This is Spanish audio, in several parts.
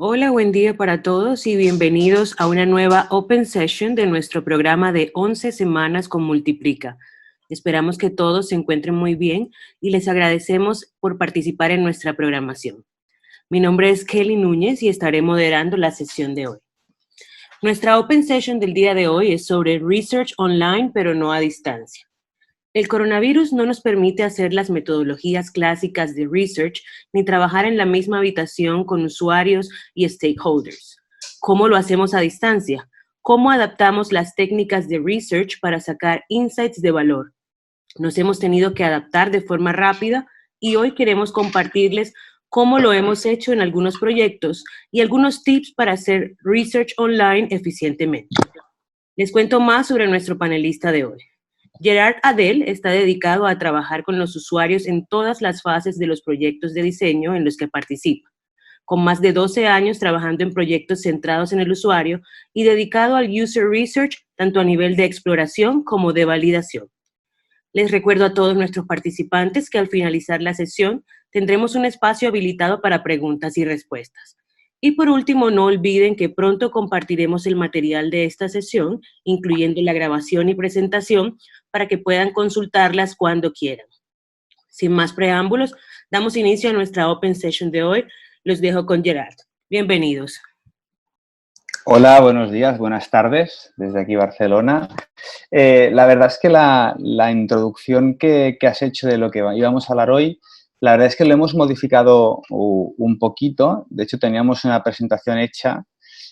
Hola, buen día para todos y bienvenidos a una nueva Open Session de nuestro programa de 11 semanas con Multiplica. Esperamos que todos se encuentren muy bien y les agradecemos por participar en nuestra programación. Mi nombre es Kelly Núñez y estaré moderando la sesión de hoy. Nuestra Open Session del día de hoy es sobre Research Online, pero no a distancia. El coronavirus no nos permite hacer las metodologías clásicas de research ni trabajar en la misma habitación con usuarios y stakeholders. ¿Cómo lo hacemos a distancia? ¿Cómo adaptamos las técnicas de research para sacar insights de valor? Nos hemos tenido que adaptar de forma rápida y hoy queremos compartirles cómo lo hemos hecho en algunos proyectos y algunos tips para hacer research online eficientemente. Les cuento más sobre nuestro panelista de hoy. Gerard Adel está dedicado a trabajar con los usuarios en todas las fases de los proyectos de diseño en los que participa, con más de 12 años trabajando en proyectos centrados en el usuario y dedicado al user research tanto a nivel de exploración como de validación. Les recuerdo a todos nuestros participantes que al finalizar la sesión tendremos un espacio habilitado para preguntas y respuestas. Y por último, no olviden que pronto compartiremos el material de esta sesión, incluyendo la grabación y presentación, para que puedan consultarlas cuando quieran. Sin más preámbulos, damos inicio a nuestra Open Session de hoy. Los dejo con Gerard. Bienvenidos. Hola, buenos días, buenas tardes, desde aquí Barcelona. La verdad es que la introducción que has hecho de lo que íbamos a hablar hoy, la verdad es que lo hemos modificado un poquito. De hecho, teníamos una presentación hecha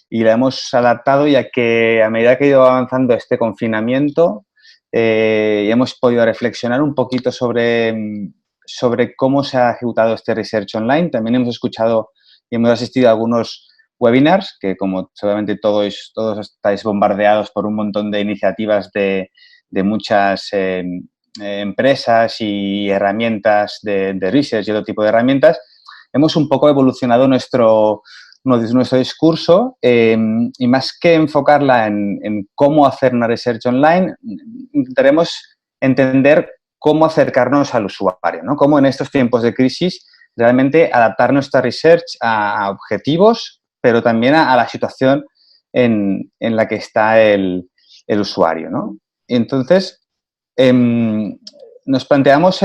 y la hemos adaptado, ya que a medida que ha ido avanzando este confinamiento, hemos podido reflexionar un poquito sobre cómo se ha ejecutado este research online. También hemos escuchado y hemos asistido a algunos webinars, que como seguramente todos estáis bombardeados por un montón de iniciativas de muchas empresas y herramientas de research y otro tipo de herramientas, hemos un poco evolucionado nuestro discurso y más que enfocarla en cómo hacer una research online, intentaremos entender cómo acercarnos al usuario, ¿no? Cómo en estos tiempos de crisis realmente adaptar nuestra research a objetivos, pero también a la situación en la que está el usuario, ¿no? Entonces, nos planteamos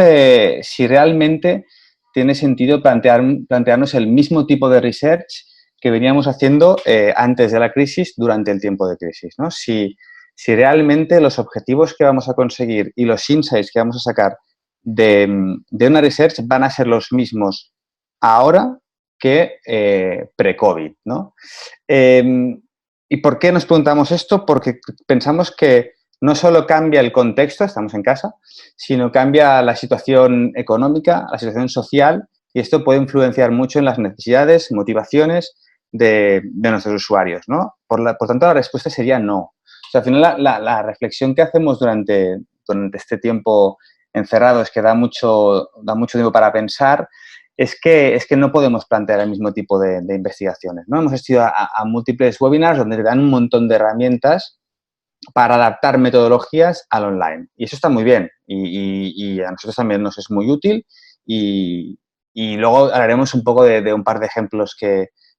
si realmente tiene sentido plantearnos el mismo tipo de research que veníamos haciendo antes de la crisis, durante el tiempo de crisis, ¿no? Si realmente los objetivos que vamos a conseguir y los insights que vamos a sacar de una research van a ser los mismos ahora que pre-COVID, ¿no? ¿Y por qué nos preguntamos esto? Porque pensamos que no solo cambia el contexto, estamos en casa, sino cambia la situación económica, la situación social, y esto puede influenciar mucho en las necesidades, motivaciones de nuestros usuarios, ¿no? Por tanto, la respuesta sería no. O sea, al final, la reflexión que hacemos durante este tiempo encerrados, que da mucho tiempo para pensar, es que no podemos plantear el mismo tipo de investigaciones, ¿no? Hemos asistido a múltiples webinars donde te dan un montón de herramientas para adaptar metodologías al online. Y eso está muy bien y a nosotros también nos es muy útil y luego hablaremos un poco de un par de ejemplos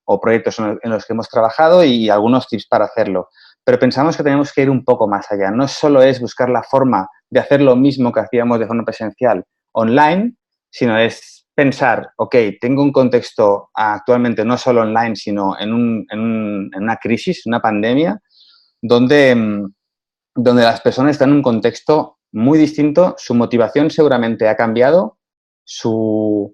o proyectos en los que hemos trabajado y algunos tips para hacerlo. Pero pensamos que tenemos que ir un poco más allá. No solo es buscar la forma de hacer lo mismo que hacíamos de forma presencial online, sino es pensar, ok, tengo un contexto actualmente no solo online, sino en una crisis, una pandemia, donde las personas están en un contexto muy distinto, su motivación seguramente ha cambiado, sus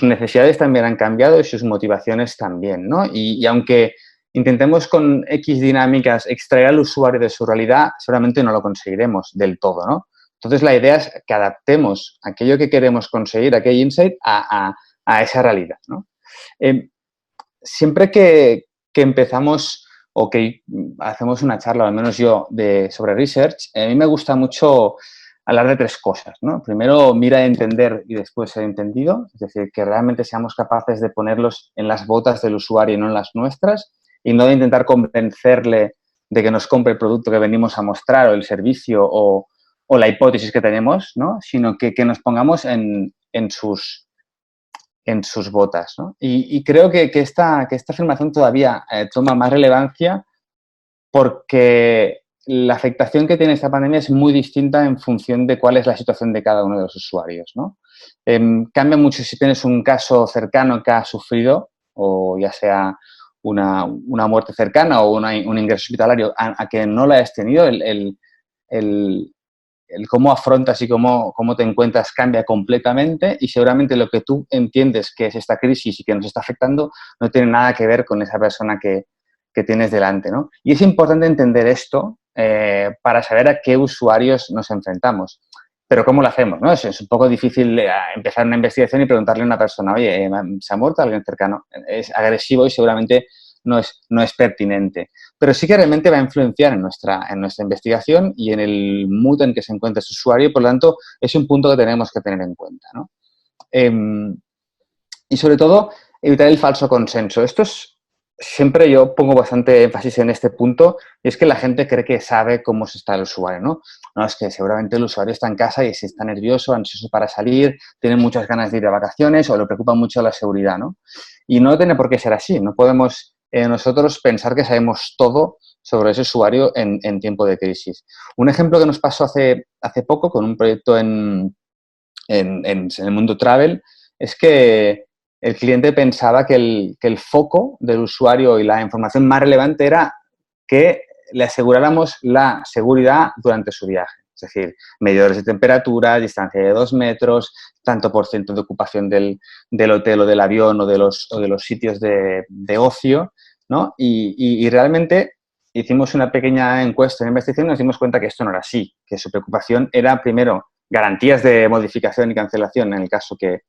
necesidades también han cambiado y sus motivaciones también, ¿no? Y aunque intentemos con X dinámicas extraer al usuario de su realidad, seguramente no lo conseguiremos del todo, ¿no? Entonces, la idea es que adaptemos aquello que queremos conseguir, aquel insight, a esa realidad, ¿no? Siempre que empezamos o que hacemos una charla, o al menos yo, sobre research, a mí me gusta mucho hablar de tres cosas, ¿no? Primero, mira a entender y después ser entendido, es decir, que realmente seamos capaces de ponerlos en las botas del usuario y no en las nuestras, y no de intentar convencerle de que nos compre el producto que venimos a mostrar o el servicio o la hipótesis que tenemos, ¿no? Sino que nos pongamos en sus en sus botas, ¿no? Y creo que esta afirmación todavía toma más relevancia porque la afectación que tiene esta pandemia es muy distinta en función de cuál es la situación de cada uno de los usuarios, ¿no? Cambia mucho si tienes un caso cercano que ha sufrido, o ya sea una muerte cercana o un ingreso hospitalario, a que no la hayas tenido, el cómo afrontas y cómo te encuentras cambia completamente, y seguramente lo que tú entiendes que es esta crisis y que nos está afectando no tiene nada que ver con esa persona que tienes delante, ¿no? Y es importante entender esto para saber a qué usuarios nos enfrentamos. Pero ¿cómo lo hacemos? ¿No? Es un poco difícil empezar una investigación y preguntarle a una persona, oye, ¿se ha muerto alguien cercano? Es agresivo y seguramente no es pertinente. Pero sí que realmente va a influenciar en nuestra investigación y en el mood en que se encuentra ese usuario, y por lo tanto es un punto que tenemos que tener en cuenta, ¿no? Y sobre todo, evitar el falso consenso. Siempre yo pongo bastante énfasis en este punto, y es que la gente cree que sabe cómo está el usuario, ¿no? No, es que seguramente el usuario está en casa y si está nervioso, ansioso para salir, tiene muchas ganas de ir de vacaciones o le preocupa mucho la seguridad, ¿no? Y no tiene por qué ser así. No podemos nosotros pensar que sabemos todo sobre ese usuario en tiempo de crisis. Un ejemplo que nos pasó hace poco con un proyecto en el mundo travel es que el cliente pensaba que el foco del usuario y la información más relevante era que le aseguráramos la seguridad durante su viaje. Es decir, medidores de temperatura, distancia de 2 metros, tanto por ciento de ocupación del hotel o del avión o de los sitios de ocio, ¿no? Y realmente hicimos una pequeña encuesta de investigación y nos dimos cuenta que esto no era así, que su preocupación era, primero, garantías de modificación y cancelación en el caso que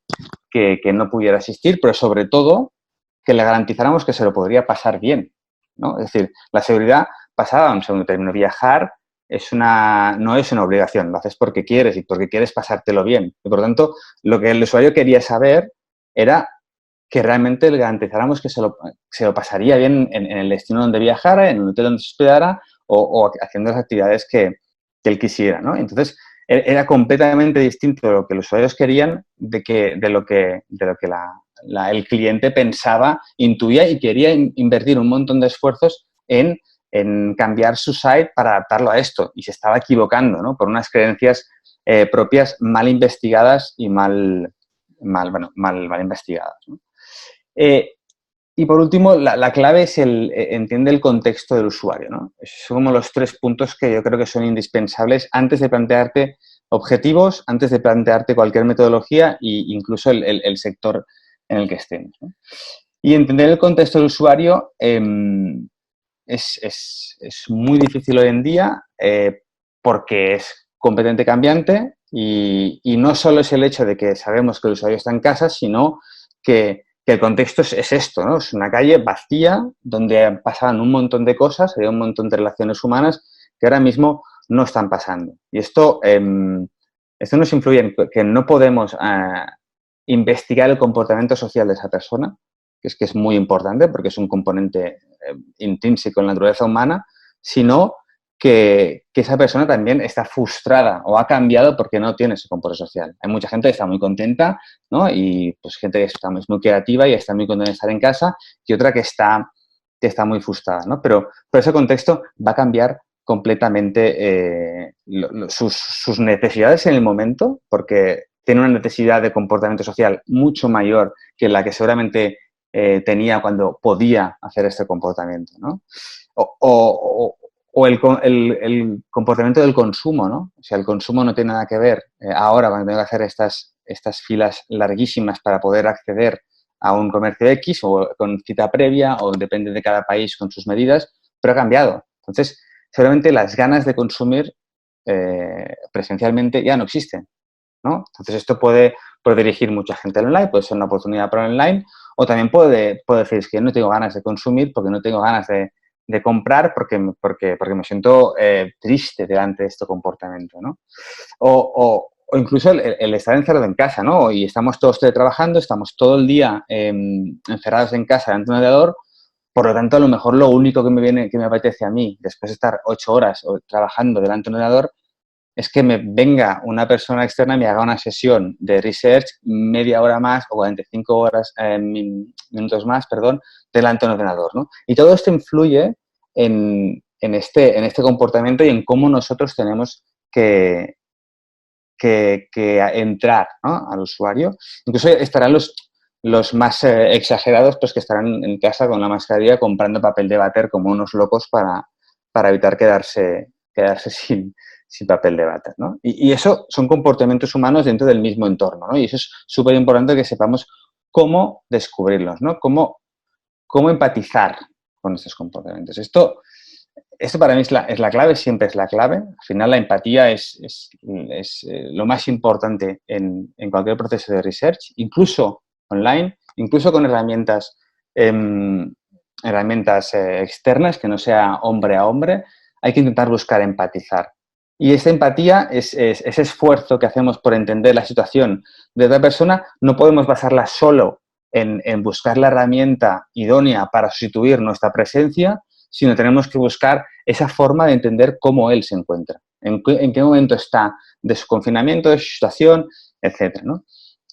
no pudiera asistir, pero sobre todo que le garantizáramos que se lo podría pasar bien, ¿no? Es decir, la seguridad pasada a un segundo término. Viajar no es una obligación, lo haces porque quieres y porque quieres pasártelo bien. Y por lo tanto, lo que el usuario quería saber era que realmente le garantizáramos que se lo pasaría bien en el destino donde viajara, en el hotel donde se hospedara o haciendo las actividades que él quisiera, ¿no? Entonces, era completamente distinto de lo que los usuarios querían de lo que el cliente pensaba, intuía y quería invertir un montón de esfuerzos en cambiar su site para adaptarlo a esto. Y se estaba equivocando, ¿no? Por unas creencias propias mal investigadas y mal investigadas, ¿no? Y por último, la clave es entiende el contexto del usuario, ¿no? Esos son como los 3 puntos que yo creo que son indispensables antes de plantearte objetivos, antes de plantearte cualquier metodología e incluso el sector en el que estemos, ¿no? Y entender el contexto del usuario es muy difícil hoy en día porque es completamente cambiante y no solo es el hecho de que sabemos que el usuario está en casa, sino que el contexto es esto, ¿no? Es una calle vacía donde pasaban un montón de cosas, había un montón de relaciones humanas que ahora mismo no están pasando. Y esto nos influye en que no podemos investigar el comportamiento social de esa persona, que es muy importante porque es un componente intrínseco en la naturaleza humana, sino que esa persona también está frustrada o ha cambiado porque no tiene ese comportamiento social. Hay mucha gente que está muy contenta, ¿no? Y pues gente que está muy creativa y está muy contenta de estar en casa, y otra que está muy frustrada, ¿no? Pero ese contexto va a cambiar completamente sus necesidades en el momento, porque tiene una necesidad de comportamiento social mucho mayor que la que seguramente tenía cuando podía hacer este comportamiento, ¿no? O el comportamiento del consumo, ¿no? O sea, el consumo no tiene nada que ver ahora cuando tengo que hacer estas filas larguísimas para poder acceder a un comercio X o con cita previa o depende de cada país con sus medidas, pero ha cambiado. Entonces, seguramente las ganas de consumir presencialmente ya no existen, ¿no? Entonces, esto puede dirigir mucha gente al online, puede ser una oportunidad para el online, o también puede decir, es que no tengo ganas de consumir porque no tengo ganas de comprar porque me siento triste delante de este comportamiento, ¿no? O incluso el estar encerrado en casa, ¿no? Y estamos todos trabajando, estamos todo el día encerrados en casa delante de un ordenador, por lo tanto, a lo mejor lo único que me apetece a mí, después de estar 8 horas trabajando delante de un ordenador, es que me venga una persona externa y me haga una sesión de research media hora más o 45 minutos más, perdón, delante de un ordenador, ¿no? Y todo esto influye en este comportamiento y en cómo nosotros tenemos que entrar, ¿no?, al usuario. Incluso estarán los más exagerados, pues que estarán en casa con la mascarilla comprando papel de váter como unos locos para evitar quedarse sin papel de váter, ¿no? Y eso son comportamientos humanos dentro del mismo entorno, ¿no? Y eso es súper importante que sepamos cómo descubrirlos, ¿no? Cómo empatizar con estos comportamientos. Esto para mí es la clave, siempre es la clave. Al final, la empatía es lo más importante en cualquier proceso de research, incluso online, incluso con herramientas externas, que no sea hombre a hombre, hay que intentar buscar empatizar. Y esta empatía, ese esfuerzo que hacemos por entender la situación de otra persona, no podemos basarla solo en buscar la herramienta idónea para sustituir nuestra presencia, sino tenemos que buscar esa forma de entender cómo él se encuentra, en qué momento está de su confinamiento, de su situación, etcétera, ¿no?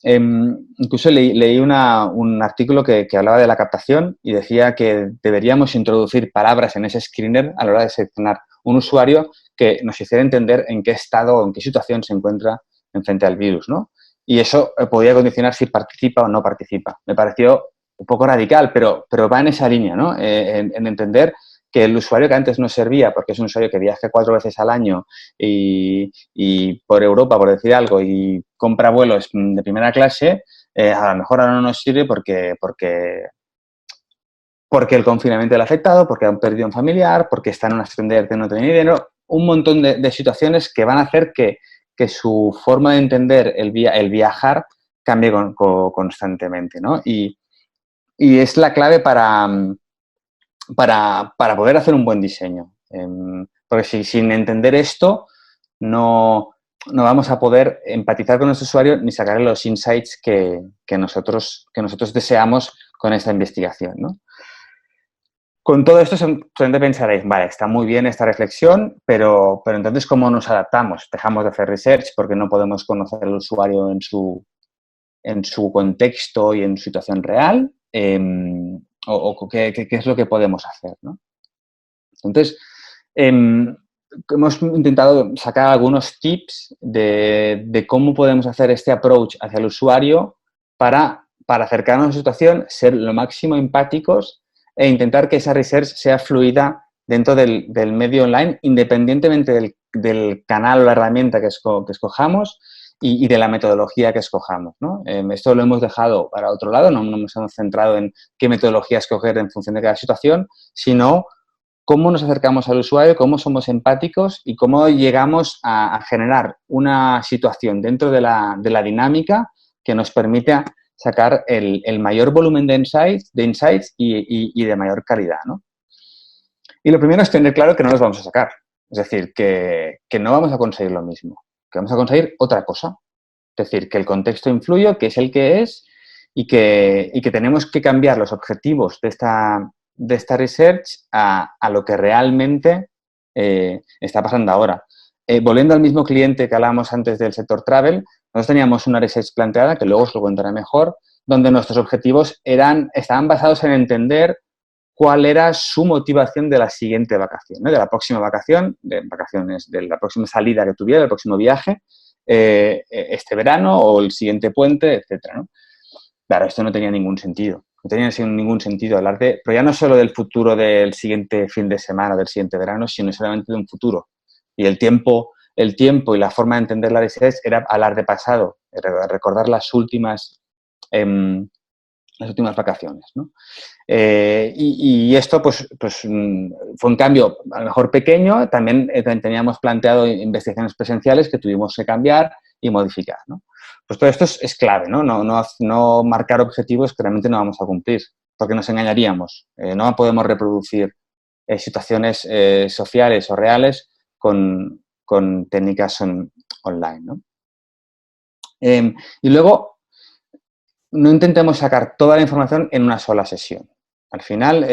Incluso leí un artículo que hablaba de la captación y decía que deberíamos introducir palabras en ese screener a la hora de seleccionar un usuario que nos hiciera entender en qué estado o en qué situación se encuentra enfrente al virus, ¿no? Y eso podía condicionar si participa o no participa. Me pareció un poco radical, pero va en esa línea, ¿no? En entender que el usuario que antes nos servía, porque es un usuario que viaja 4 veces al año y por Europa, por decir algo, y compra vuelos de primera clase, a lo mejor ahora no nos sirve porque el confinamiento le ha afectado, porque han perdido un familiar, porque está en una situación de no tener dinero, un montón de situaciones que van a hacer que su forma de entender el viajar cambie constantemente, ¿no? Y es la clave para poder hacer un buen diseño. Porque sin entender esto, no vamos a poder empatizar con nuestro usuario ni sacar los insights que nosotros deseamos con esta investigación, ¿no? Con todo esto, solamente pensaréis, vale, está muy bien esta reflexión, pero entonces, ¿cómo nos adaptamos? Dejamos de hacer research porque no podemos conocer al usuario en su contexto y en su situación real. O qué es lo que podemos hacer, ¿no? Entonces, hemos intentado sacar algunos tips de cómo podemos hacer este approach hacia el usuario para acercarnos a la situación, ser lo máximo empáticos e intentar que esa research sea fluida dentro del medio online, independientemente del canal o la herramienta que escojamos y de la metodología que escojamos, ¿no? Esto lo hemos dejado para otro lado, no nos hemos centrado en qué metodología escoger en función de cada situación, sino cómo nos acercamos al usuario, cómo somos empáticos y cómo llegamos a generar una situación dentro de la dinámica que nos permita sacar el mayor volumen de insights y de mayor calidad, ¿no? Y lo primero es tener claro que no los vamos a sacar. Es decir, que no vamos a conseguir lo mismo, que vamos a conseguir otra cosa. Es decir, que el contexto influye, que es el que es y que tenemos que cambiar los objetivos de esta research a lo que realmente está pasando ahora. Volviendo al mismo cliente que hablábamos antes del sector travel, nosotros teníamos una research planteada, que luego os lo contaré mejor, donde nuestros objetivos estaban basados en entender cuál era su motivación de la siguiente vacación, ¿no? De la próxima vacación, de la próxima salida que tuviera, del próximo viaje, este verano o el siguiente puente, etcétera, ¿no? Claro, esto no tenía ningún sentido. No tenía ningún sentido hablar pero ya no solo del futuro del siguiente fin de semana, del siguiente verano, sino solamente de un futuro. Y el tiempo y la forma de entender la research era hablar de pasado, recordar las últimas vacaciones, ¿no? Y esto, pues fue un cambio a lo mejor pequeño. También teníamos planteado investigaciones presenciales que tuvimos que cambiar y modificar, ¿no? Pues todo esto es clave, ¿no? No marcar objetivos que realmente no vamos a cumplir, porque nos engañaríamos. No podemos reproducir situaciones sociales o reales con técnicas online, ¿no? Y luego, no intentemos sacar toda la información en una sola sesión. Al final,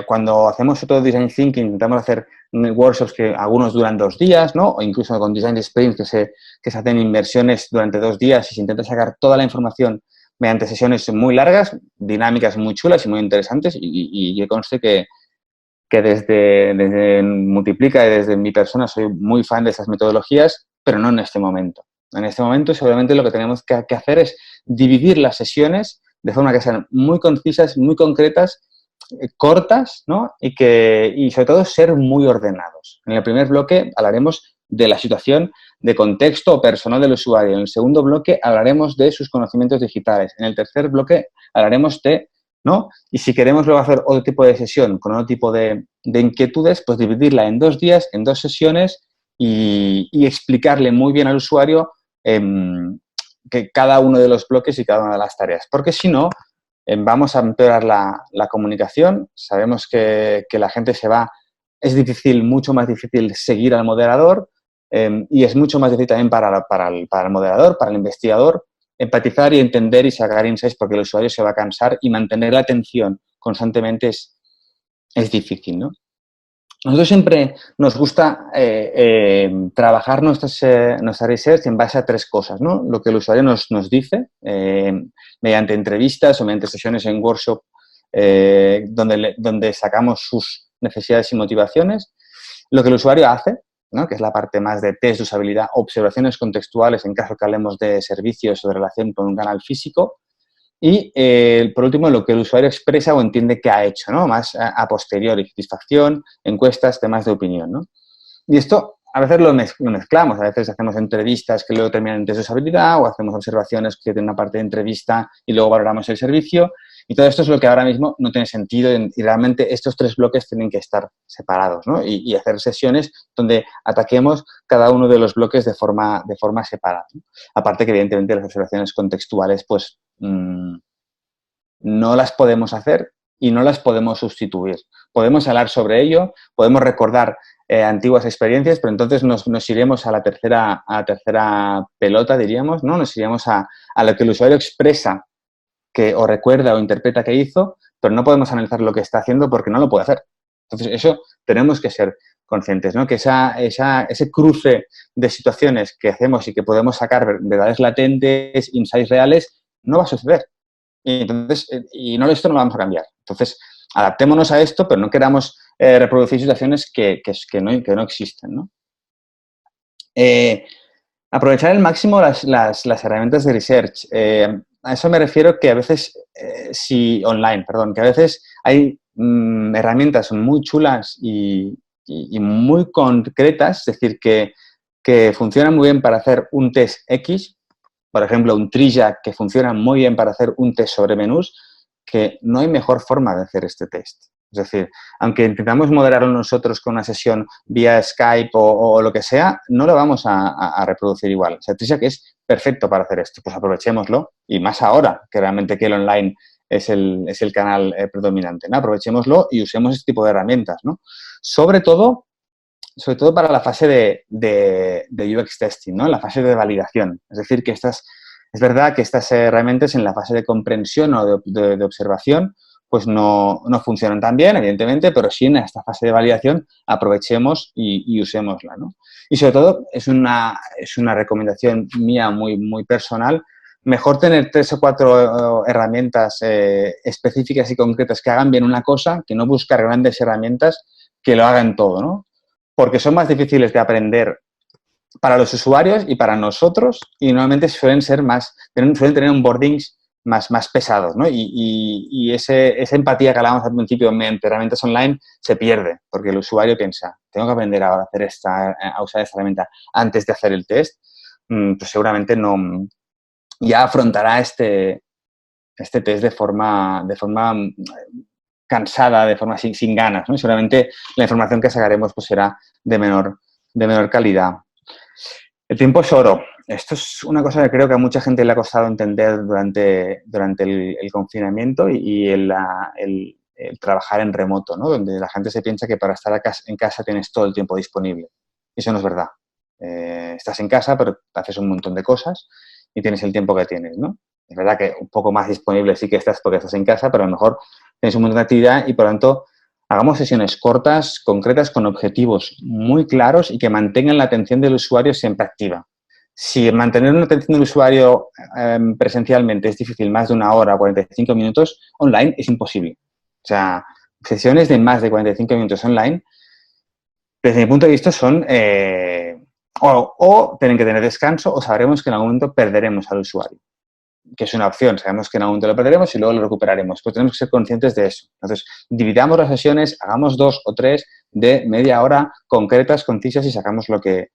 cuando hacemos todo Design Thinking, intentamos hacer workshops que algunos duran 2 días, ¿no? O incluso con Design Sprints que se hacen inversiones durante 2 días y se intenta sacar toda la información mediante sesiones muy largas, dinámicas muy chulas y muy interesantes. Y que conste que desde Multiplica y desde mi persona soy muy fan de esas metodologías, pero no en este momento. En este momento, seguramente lo que tenemos que hacer es dividir las sesiones de forma que sean muy concisas, muy concretas, cortas, ¿no? Y sobre todo ser muy ordenados. En el primer bloque hablaremos de la situación de contexto o personal del usuario. En el segundo bloque hablaremos de sus conocimientos digitales. En el tercer bloque hablaremos de, ¿no? Y si queremos luego hacer otro tipo de sesión con otro tipo de inquietudes, pues dividirla en 2 días, en 2 sesiones y explicarle muy bien al usuario que cada uno de los bloques y cada una de las tareas. Porque si no, vamos a empeorar la comunicación. Sabemos que la gente se va. Es difícil, mucho más difícil seguir al moderador y es mucho más difícil también para el moderador, para el investigador, empatizar y entender y sacar insights porque el usuario se va a cansar y mantener la atención constantemente es difícil, ¿no? Nosotros siempre nos gusta trabajar nuestra research en base a 3 cosas, ¿no? Lo que el usuario nos dice mediante entrevistas o mediante sesiones en workshop donde sacamos sus necesidades y motivaciones. Lo que el usuario hace, ¿no? Que es la parte más de test de usabilidad, observaciones contextuales en caso que hablemos de servicios o de relación con un canal físico. Y, por último, lo que el usuario expresa o entiende que ha hecho, ¿no? Más a posteriori, satisfacción, encuestas, temas de opinión, ¿no? Y esto a veces lo mezclamos, a veces hacemos entrevistas que luego terminan en test de usabilidad o hacemos observaciones que tienen una parte de entrevista y luego valoramos el servicio. Y todo esto es lo que ahora mismo no tiene sentido y realmente estos 3 bloques tienen que estar separados, ¿no? Y hacer sesiones donde ataquemos cada uno de los bloques de forma separada, ¿no? Aparte que, evidentemente, las observaciones contextuales, pues, no las podemos hacer y no las podemos sustituir. Podemos hablar sobre ello, podemos recordar antiguas experiencias, pero entonces nos iremos a la tercera pelota, diríamos, ¿no? Nos iremos a lo que el usuario expresa o recuerda o interpreta que hizo, pero no podemos analizar lo que está haciendo porque no lo puede hacer. Entonces, eso tenemos que ser conscientes, ¿no? Que ese cruce de situaciones que hacemos y que podemos sacar verdades latentes, insights reales, no va a suceder. Y entonces, esto no lo vamos a cambiar. Entonces, adaptémonos a esto, pero no queramos reproducir situaciones que no existen, ¿no? Aprovechar al máximo las herramientas de research. A eso me refiero que a veces, que a veces hay herramientas muy chulas y muy concretas, es decir, que funcionan muy bien para hacer un test X, por ejemplo, un Trijack que funciona muy bien para hacer un test sobre menús, que no hay mejor forma de hacer este test. Es decir, aunque intentamos moderarlo nosotros con una sesión vía Skype o lo que sea, no lo vamos a reproducir igual. O sea, Trijack es perfecto para hacer esto, pues aprovechémoslo. Y más ahora, que realmente que el online es el canal predominante, ¿no? Aprovechémoslo y usemos este tipo de herramientas, ¿no? Sobre todo para la fase de UX testing, ¿no? La fase de validación. Es decir, que es verdad que estas herramientas en la fase de comprensión o de observación pues no funcionan tan bien, evidentemente, pero sí en esta fase de validación aprovechemos y usémosla, ¿no? Y sobre todo, es una recomendación mía muy, muy personal, mejor tener 3 o 4 herramientas específicas y concretas que hagan bien una cosa que no buscar grandes herramientas que lo hagan todo, ¿no? Porque son más difíciles de aprender para los usuarios y para nosotros y normalmente suelen tener onboardings más pesados, ¿no? Y esa empatía que hablábamos al principio mediante herramientas online se pierde porque el usuario piensa, tengo que aprender ahora a usar esta herramienta antes de hacer el test, pues seguramente no ya afrontará este test de forma cansada, de forma sin ganas, ¿no? Y seguramente la información que sacaremos pues será de menor calidad. El tiempo es oro. Esto es una cosa que creo que a mucha gente le ha costado entender durante el confinamiento y el trabajar en remoto, ¿no? Donde la gente se piensa que para estar en casa tienes todo el tiempo disponible. Eso no es verdad. Estás en casa, pero haces un montón de cosas y tienes el tiempo que tienes, ¿no? Es verdad que un poco más disponible sí que estás porque estás en casa, pero a lo mejor tienes un montón de actividad y, por lo tanto, hagamos sesiones cortas, concretas, con objetivos muy claros y que mantengan la atención del usuario siempre activa. Si mantener una atención del usuario presencialmente es difícil, más de 1 hora, 45 minutos, online es imposible. O sea, sesiones de más de 45 minutos online, desde mi punto de vista, son o tienen que tener descanso o sabremos que en algún momento perderemos al usuario, que es una opción. Sabemos que en algún momento lo perderemos y luego lo recuperaremos. Pues tenemos que ser conscientes de eso. Entonces, dividamos las sesiones, hagamos 2 o 3 de media hora concretas, concisas y sacamos lo que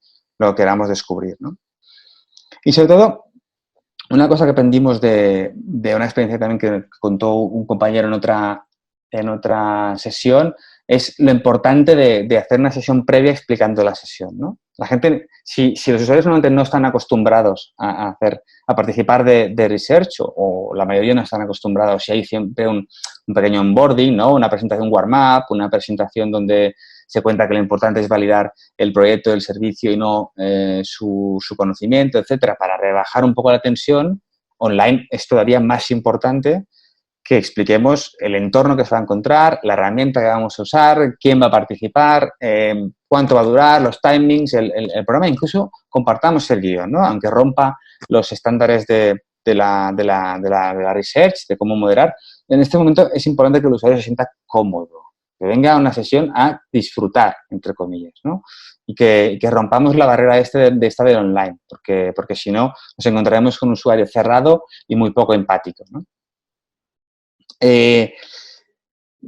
queramos descubrir, ¿no? Y sobre todo, una cosa que aprendimos de una experiencia también que contó un compañero en otra sesión es lo importante de hacer una sesión previa explicando la sesión, ¿no? La gente, si los usuarios normalmente no están acostumbrados a participar de research o la mayoría no están acostumbrados, si hay siempre un pequeño onboarding, ¿no? Una presentación warm-up, una presentación donde se cuenta que lo importante es validar el proyecto, el servicio y no su conocimiento, etcétera, para rebajar un poco la tensión. Online es todavía más importante que expliquemos el entorno que se va a encontrar, la herramienta que vamos a usar, quién va a participar, cuánto va a durar, los timings, el programa, incluso compartamos el guión, ¿no? Aunque rompa los estándares de la research, de cómo moderar. En este momento es importante que el usuario se sienta cómodo, que venga a una sesión a disfrutar, entre comillas, ¿no? Y que rompamos la barrera de esta del online, porque si no nos encontraremos con un usuario cerrado y muy poco empático, ¿no?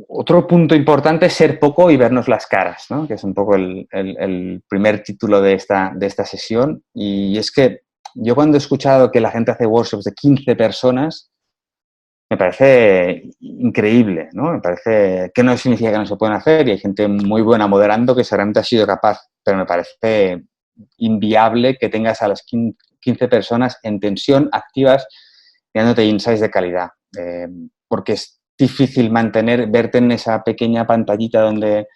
Otro punto importante es ser poco y vernos las caras, ¿no? Que es un poco el primer título de esta sesión. Y es que yo cuando he escuchado que la gente hace workshops de 15 personas, me parece increíble, ¿no? Me parece que no significa que no se pueden hacer y hay gente muy buena moderando que seguramente ha sido capaz, pero me parece inviable que tengas a las 15 personas en tensión, activas, dándote insights de calidad. Porque es difícil verte en esa pequeña pantallita donde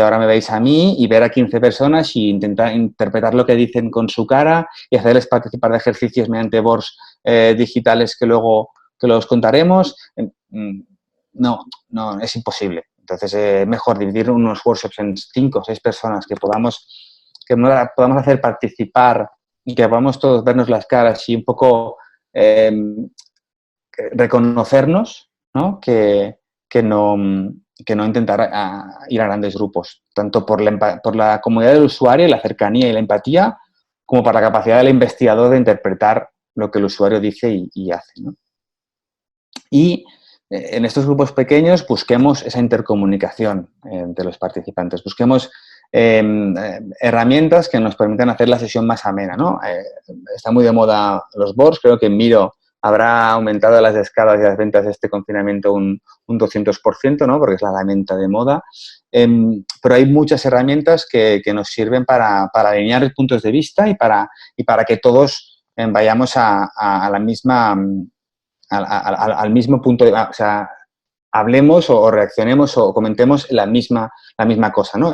ahora me veis a mí y ver a 15 personas y intentar interpretar lo que dicen con su cara y hacerles participar de ejercicios mediante boards digitales que luego os contaremos. No, es imposible. Entonces, es mejor dividir unos workshops en 5 o 6 personas que podamos hacer participar y que podamos todos vernos las caras y un poco reconocernos, ¿no? Que no intentar ir a grandes grupos, tanto por la comodidad del usuario y la cercanía y la empatía, como para la capacidad del investigador de interpretar lo que el usuario dice y hace, ¿no? Y en estos grupos pequeños busquemos esa intercomunicación entre los participantes, busquemos herramientas que nos permitan hacer la sesión más amena, ¿no? Está muy de moda los boards, creo que en Miro habrá aumentado las descargas y las ventas de este confinamiento un 200%, ¿no? Porque es la herramienta de moda. Pero hay muchas herramientas que nos sirven para alinear puntos de vista y para que todos vayamos al mismo punto de, o sea, hablemos o reaccionemos o comentemos la misma cosa, ¿no?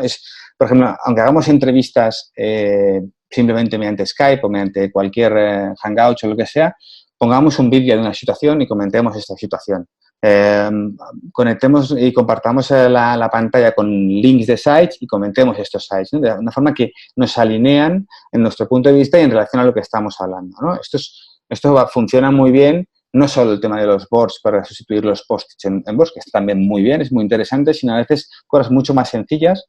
Por ejemplo, aunque hagamos entrevistas simplemente mediante Skype o mediante cualquier Hangout o lo que sea, pongamos un vídeo de una situación y comentemos esta situación. Conectemos y compartamos la pantalla con links de sites y comentemos estos sites, ¿no? De una forma que nos alinean en nuestro punto de vista y en relación a lo que estamos hablando, ¿no? Esto funciona muy bien, no solo el tema de los boards para sustituir los post-its en boards, que está también muy bien, es muy interesante, sino a veces cosas mucho más sencillas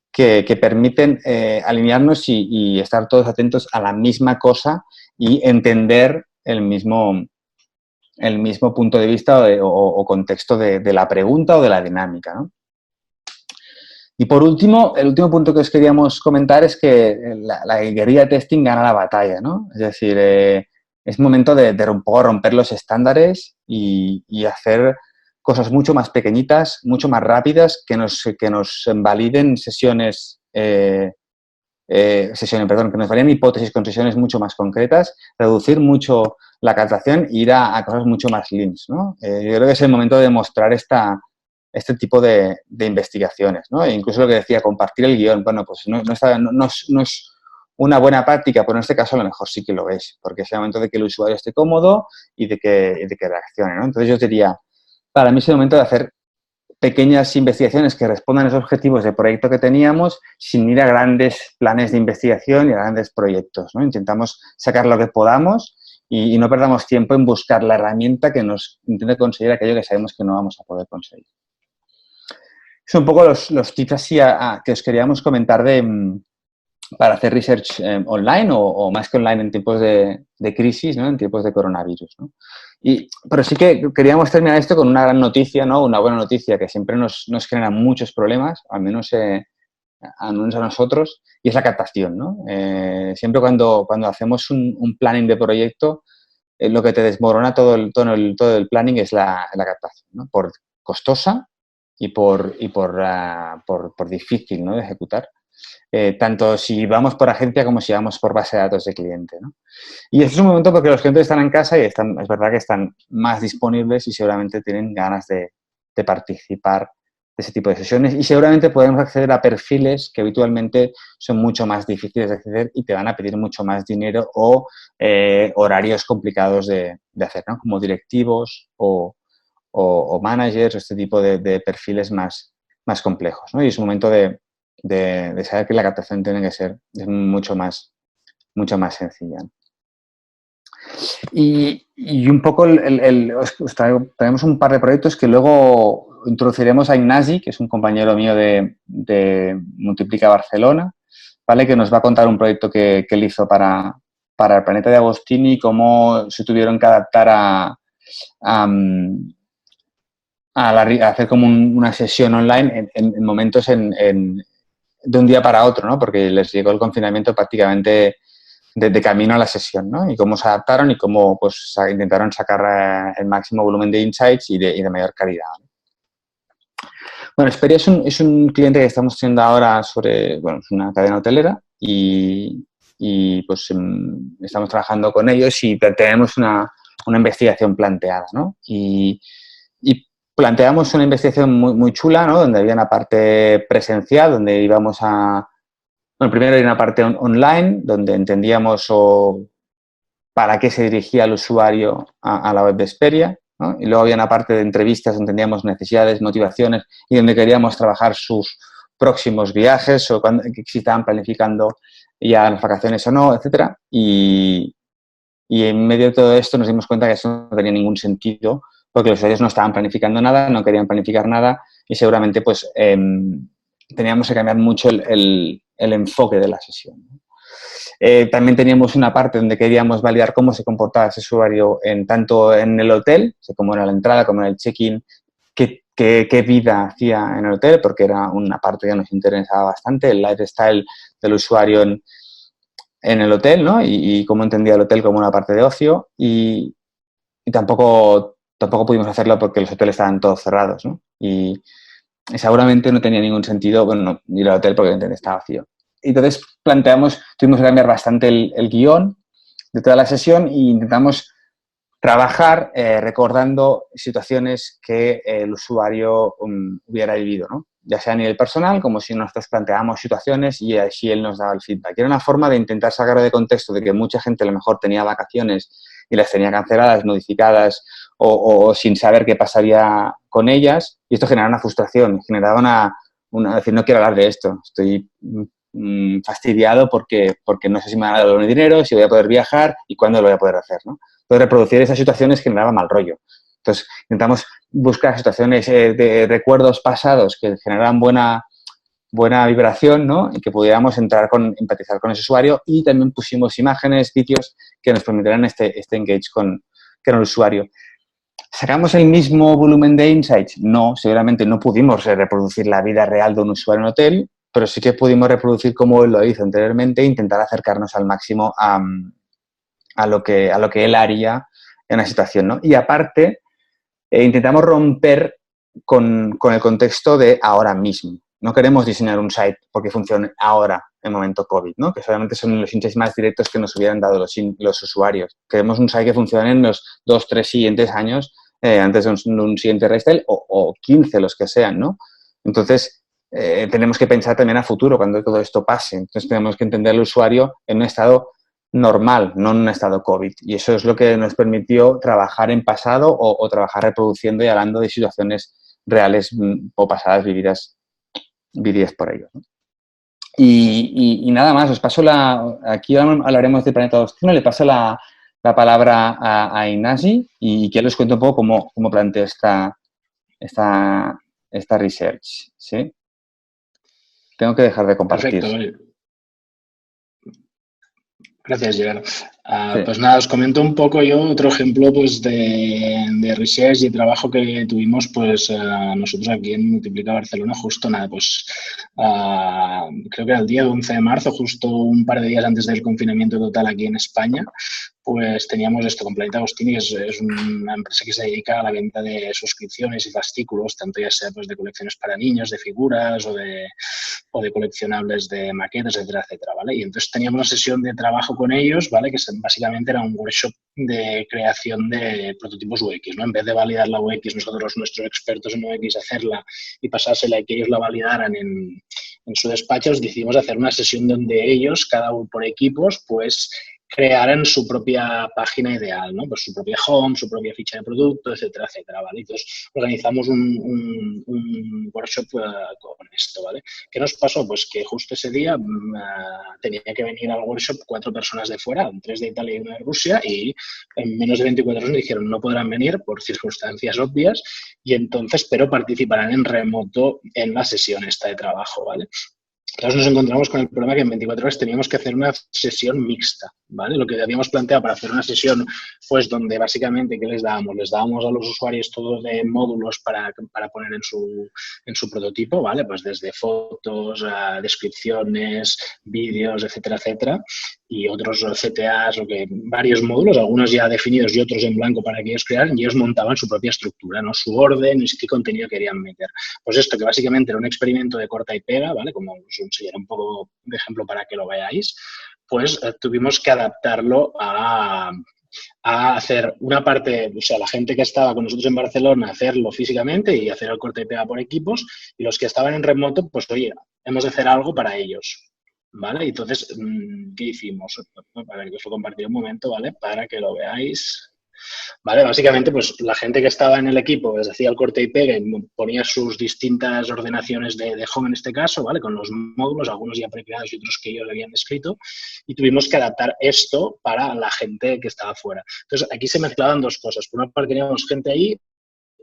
que permiten alinearnos y estar todos atentos a la misma cosa y entender el mismo punto de vista o contexto de la pregunta o de la dinámica, ¿no? Y por último, el último punto que os queríamos comentar es que la guerrilla testing gana la batalla, ¿no? Es decir, es momento de romper los estándares y hacer cosas mucho más pequeñitas, mucho más rápidas, que nos validen que nos validen hipótesis con sesiones mucho más concretas, reducir mucho la captación e ir a cosas mucho más leans, ¿no? Yo creo que es el momento de mostrar este tipo de investigaciones, ¿no? E incluso lo que decía, compartir el guión. Bueno, pues no es una buena práctica, pero en este caso a lo mejor sí que lo es, porque es el momento de que el usuario esté cómodo y de que reaccione, ¿no? Entonces yo diría, para mí es el momento de hacer pequeñas investigaciones que respondan a esos objetivos de proyecto que teníamos sin ir a grandes planes de investigación y a grandes proyectos, ¿no? Intentamos sacar lo que podamos y no perdamos tiempo en buscar la herramienta que nos intente conseguir aquello que sabemos que no vamos a poder conseguir. Son un poco los tips así que os queríamos comentar para hacer research online o más que online en tiempos de crisis, ¿no? En tiempos de coronavirus, ¿no? Pero sí que queríamos terminar esto con una gran noticia, ¿no? Una buena noticia que siempre nos genera muchos problemas, al menos a nosotros, y es la captación, ¿no? Siempre cuando hacemos un planning de proyecto, lo que te desmorona todo el planning es la captación, ¿no? Por costosa y por difícil, ¿no? De ejecutar. Tanto si vamos por agencia como si vamos por base de datos de cliente, ¿no? Y este es un momento porque los clientes están en casa y es verdad que están más disponibles y seguramente tienen ganas de participar de ese tipo de sesiones y seguramente podemos acceder a perfiles que habitualmente son mucho más difíciles de acceder y te van a pedir mucho más dinero o horarios complicados de hacer, ¿no? Como directivos o managers o este tipo de perfiles más complejos, ¿no? Y es un momento de saber que la captación tiene que ser mucho más sencilla. Y un poco tenemos un par de proyectos que luego introduciremos a Ignasi, que es un compañero mío de Multiplica Barcelona, ¿vale? Que nos va a contar un proyecto que él hizo para el Planeta de Agostini y cómo se tuvieron que adaptar a hacer como una sesión online en momentos de un día para otro, ¿no? Porque les llegó el confinamiento prácticamente de camino a la sesión, ¿no? Y cómo se adaptaron y cómo pues, intentaron sacar el máximo volumen de insights y de mayor calidad. Bueno, Xperia es un cliente que estamos teniendo ahora es una cadena hotelera y pues estamos trabajando con ellos y tenemos una investigación planteada, ¿no? Y planteamos una investigación muy chula, ¿no? Donde había una parte presencial, donde íbamos bueno, primero hay una parte online, donde entendíamos para qué se dirigía el usuario a la web de Xperia, ¿no? Y luego había una parte de entrevistas donde entendíamos necesidades, motivaciones y donde queríamos trabajar sus próximos viajes o si estaban planificando ya las vacaciones o no, etcétera. Y en medio de todo esto nos dimos cuenta que eso no tenía ningún sentido porque los usuarios no estaban planificando nada, no querían planificar nada y seguramente pues teníamos que cambiar mucho el enfoque de la sesión. También teníamos una parte donde queríamos validar cómo se comportaba ese usuario tanto en el hotel, como en la entrada, como en el check-in, qué vida hacía en el hotel, porque era una parte que nos interesaba bastante, el lifestyle del usuario en el hotel, ¿no? Y cómo entendía el hotel como una parte de ocio y tampoco pudimos hacerlo porque los hoteles estaban todos cerrados, ¿no? Y seguramente no tenía ningún sentido, bueno, ir al hotel porque estaba vacío. Entonces tuvimos que cambiar bastante el guión de toda la sesión e intentamos trabajar recordando situaciones que el usuario hubiera vivido, ¿no? Ya sea a nivel personal, como si nosotros planteábamos situaciones y así él nos daba el feedback. Era una forma de intentar sacarlo de contexto de que mucha gente a lo mejor tenía vacaciones y las tenía canceladas, modificadas o sin saber qué pasaría con ellas y esto generaba una frustración, generaba decir, no quiero hablar de esto, estoy fastidiado porque no sé si me van a dar el dinero, si voy a poder viajar y cuándo lo voy a poder hacer, ¿no? Entonces, reproducir esas situaciones generaba mal rollo. Entonces, intentamos buscar situaciones de recuerdos pasados que generaran buena vibración, ¿no? Y que pudiéramos empatizar con ese usuario y también pusimos imágenes, vídeos que nos permitieran este engage con el usuario. ¿Sacamos el mismo volumen de insights? No, seguramente no pudimos reproducir la vida real de un usuario en hotel, pero sí que pudimos reproducir como él lo hizo anteriormente e intentar acercarnos al máximo a lo que él haría en una situación, ¿no? Y aparte, intentamos romper con el contexto de ahora mismo. No queremos diseñar un site porque funcione ahora, en momento COVID, ¿no? Que solamente son los insights más directos que nos hubieran dado los usuarios. Queremos un site que funcione en los 2, 3 siguientes años antes de un siguiente restyle o 15, los que sean, ¿no? Entonces, tenemos que pensar también a futuro cuando todo esto pase. Entonces tenemos que entender al usuario en un estado normal, no en un estado COVID. Y eso es lo que nos permitió trabajar en pasado o trabajar reproduciendo y hablando de situaciones reales o pasadas vividas por ellos, ¿no? Y nada más, os paso aquí hablaremos de Planeta Agostino, le paso la palabra a Ignasi y que les cuento un poco cómo planteo esta research, ¿sí? Tengo que dejar de compartir. Perfecto, vale. Gracias, Gerard. Sí. Pues nada, os comento un poco yo otro ejemplo pues de research y trabajo que tuvimos pues nosotros aquí en Multiplica Barcelona justo nada, pues creo que era el día 11 de marzo, justo un par de días antes del confinamiento total aquí en España, pues teníamos esto con Planeta Agostini, que es una empresa que se dedica a la venta de suscripciones y fascículos, tanto ya sea pues de colecciones para niños, de figuras o de coleccionables de maquetas, etcétera, etcétera, ¿vale? Y entonces teníamos una sesión de trabajo con ellos, ¿vale? Que básicamente era un workshop de creación de prototipos UX, ¿no? En vez de validar la UX, nosotros, nuestros expertos en UX, hacerla y pasársela y que ellos la validaran en su despacho, decidimos hacer una sesión donde ellos, cada uno por equipos, pues crearan su propia página ideal, ¿no? Pues su propia home, su propia ficha de producto, etcétera, etcétera, ¿vale? Entonces, organizamos un workshop con esto, ¿vale? ¿Qué nos pasó? Pues que justo ese día tenía que venir al workshop 4 personas de fuera, 3 de Italia y 1 de Rusia, y en menos de 24 horas me dijeron no podrán venir por circunstancias obvias, y entonces, pero participarán en remoto en la sesión esta de trabajo, ¿vale? Entonces nos encontramos con el problema que en 24 horas teníamos que hacer una sesión mixta, ¿vale? Lo que habíamos planteado para hacer una sesión, pues donde básicamente, ¿qué les dábamos? Les dábamos a los usuarios todos de módulos para poner en su prototipo, ¿vale? Pues desde fotos, descripciones, vídeos, etcétera, etcétera, y otros CTAs, varios módulos, algunos ya definidos y otros en blanco para que ellos crearan, y ellos montaban su propia estructura, ¿no? Su orden y qué contenido querían meter. Pues esto, que básicamente era un experimento de corta y pega, ¿vale? Como os enseñaré un poco de ejemplo para que lo veáis, pues tuvimos que adaptarlo a hacer una parte, o sea, la gente que estaba con nosotros en Barcelona, hacerlo físicamente y hacer el corte y pega por equipos, y los que estaban en remoto, pues oye, hemos de hacer algo para ellos, ¿vale? Y entonces, ¿qué hicimos? A ver, que os lo compartiré un momento, ¿vale? Para que lo veáis. ¿Vale? Básicamente, pues la gente que estaba en el equipo pues, hacía el corte y pegue y ponía sus distintas ordenaciones de home en este caso, ¿vale? Con los módulos, algunos ya precreados y otros que ellos habían escrito, y tuvimos que adaptar esto para la gente que estaba fuera. Entonces, aquí se mezclaban dos cosas. Por una parte teníamos gente ahí,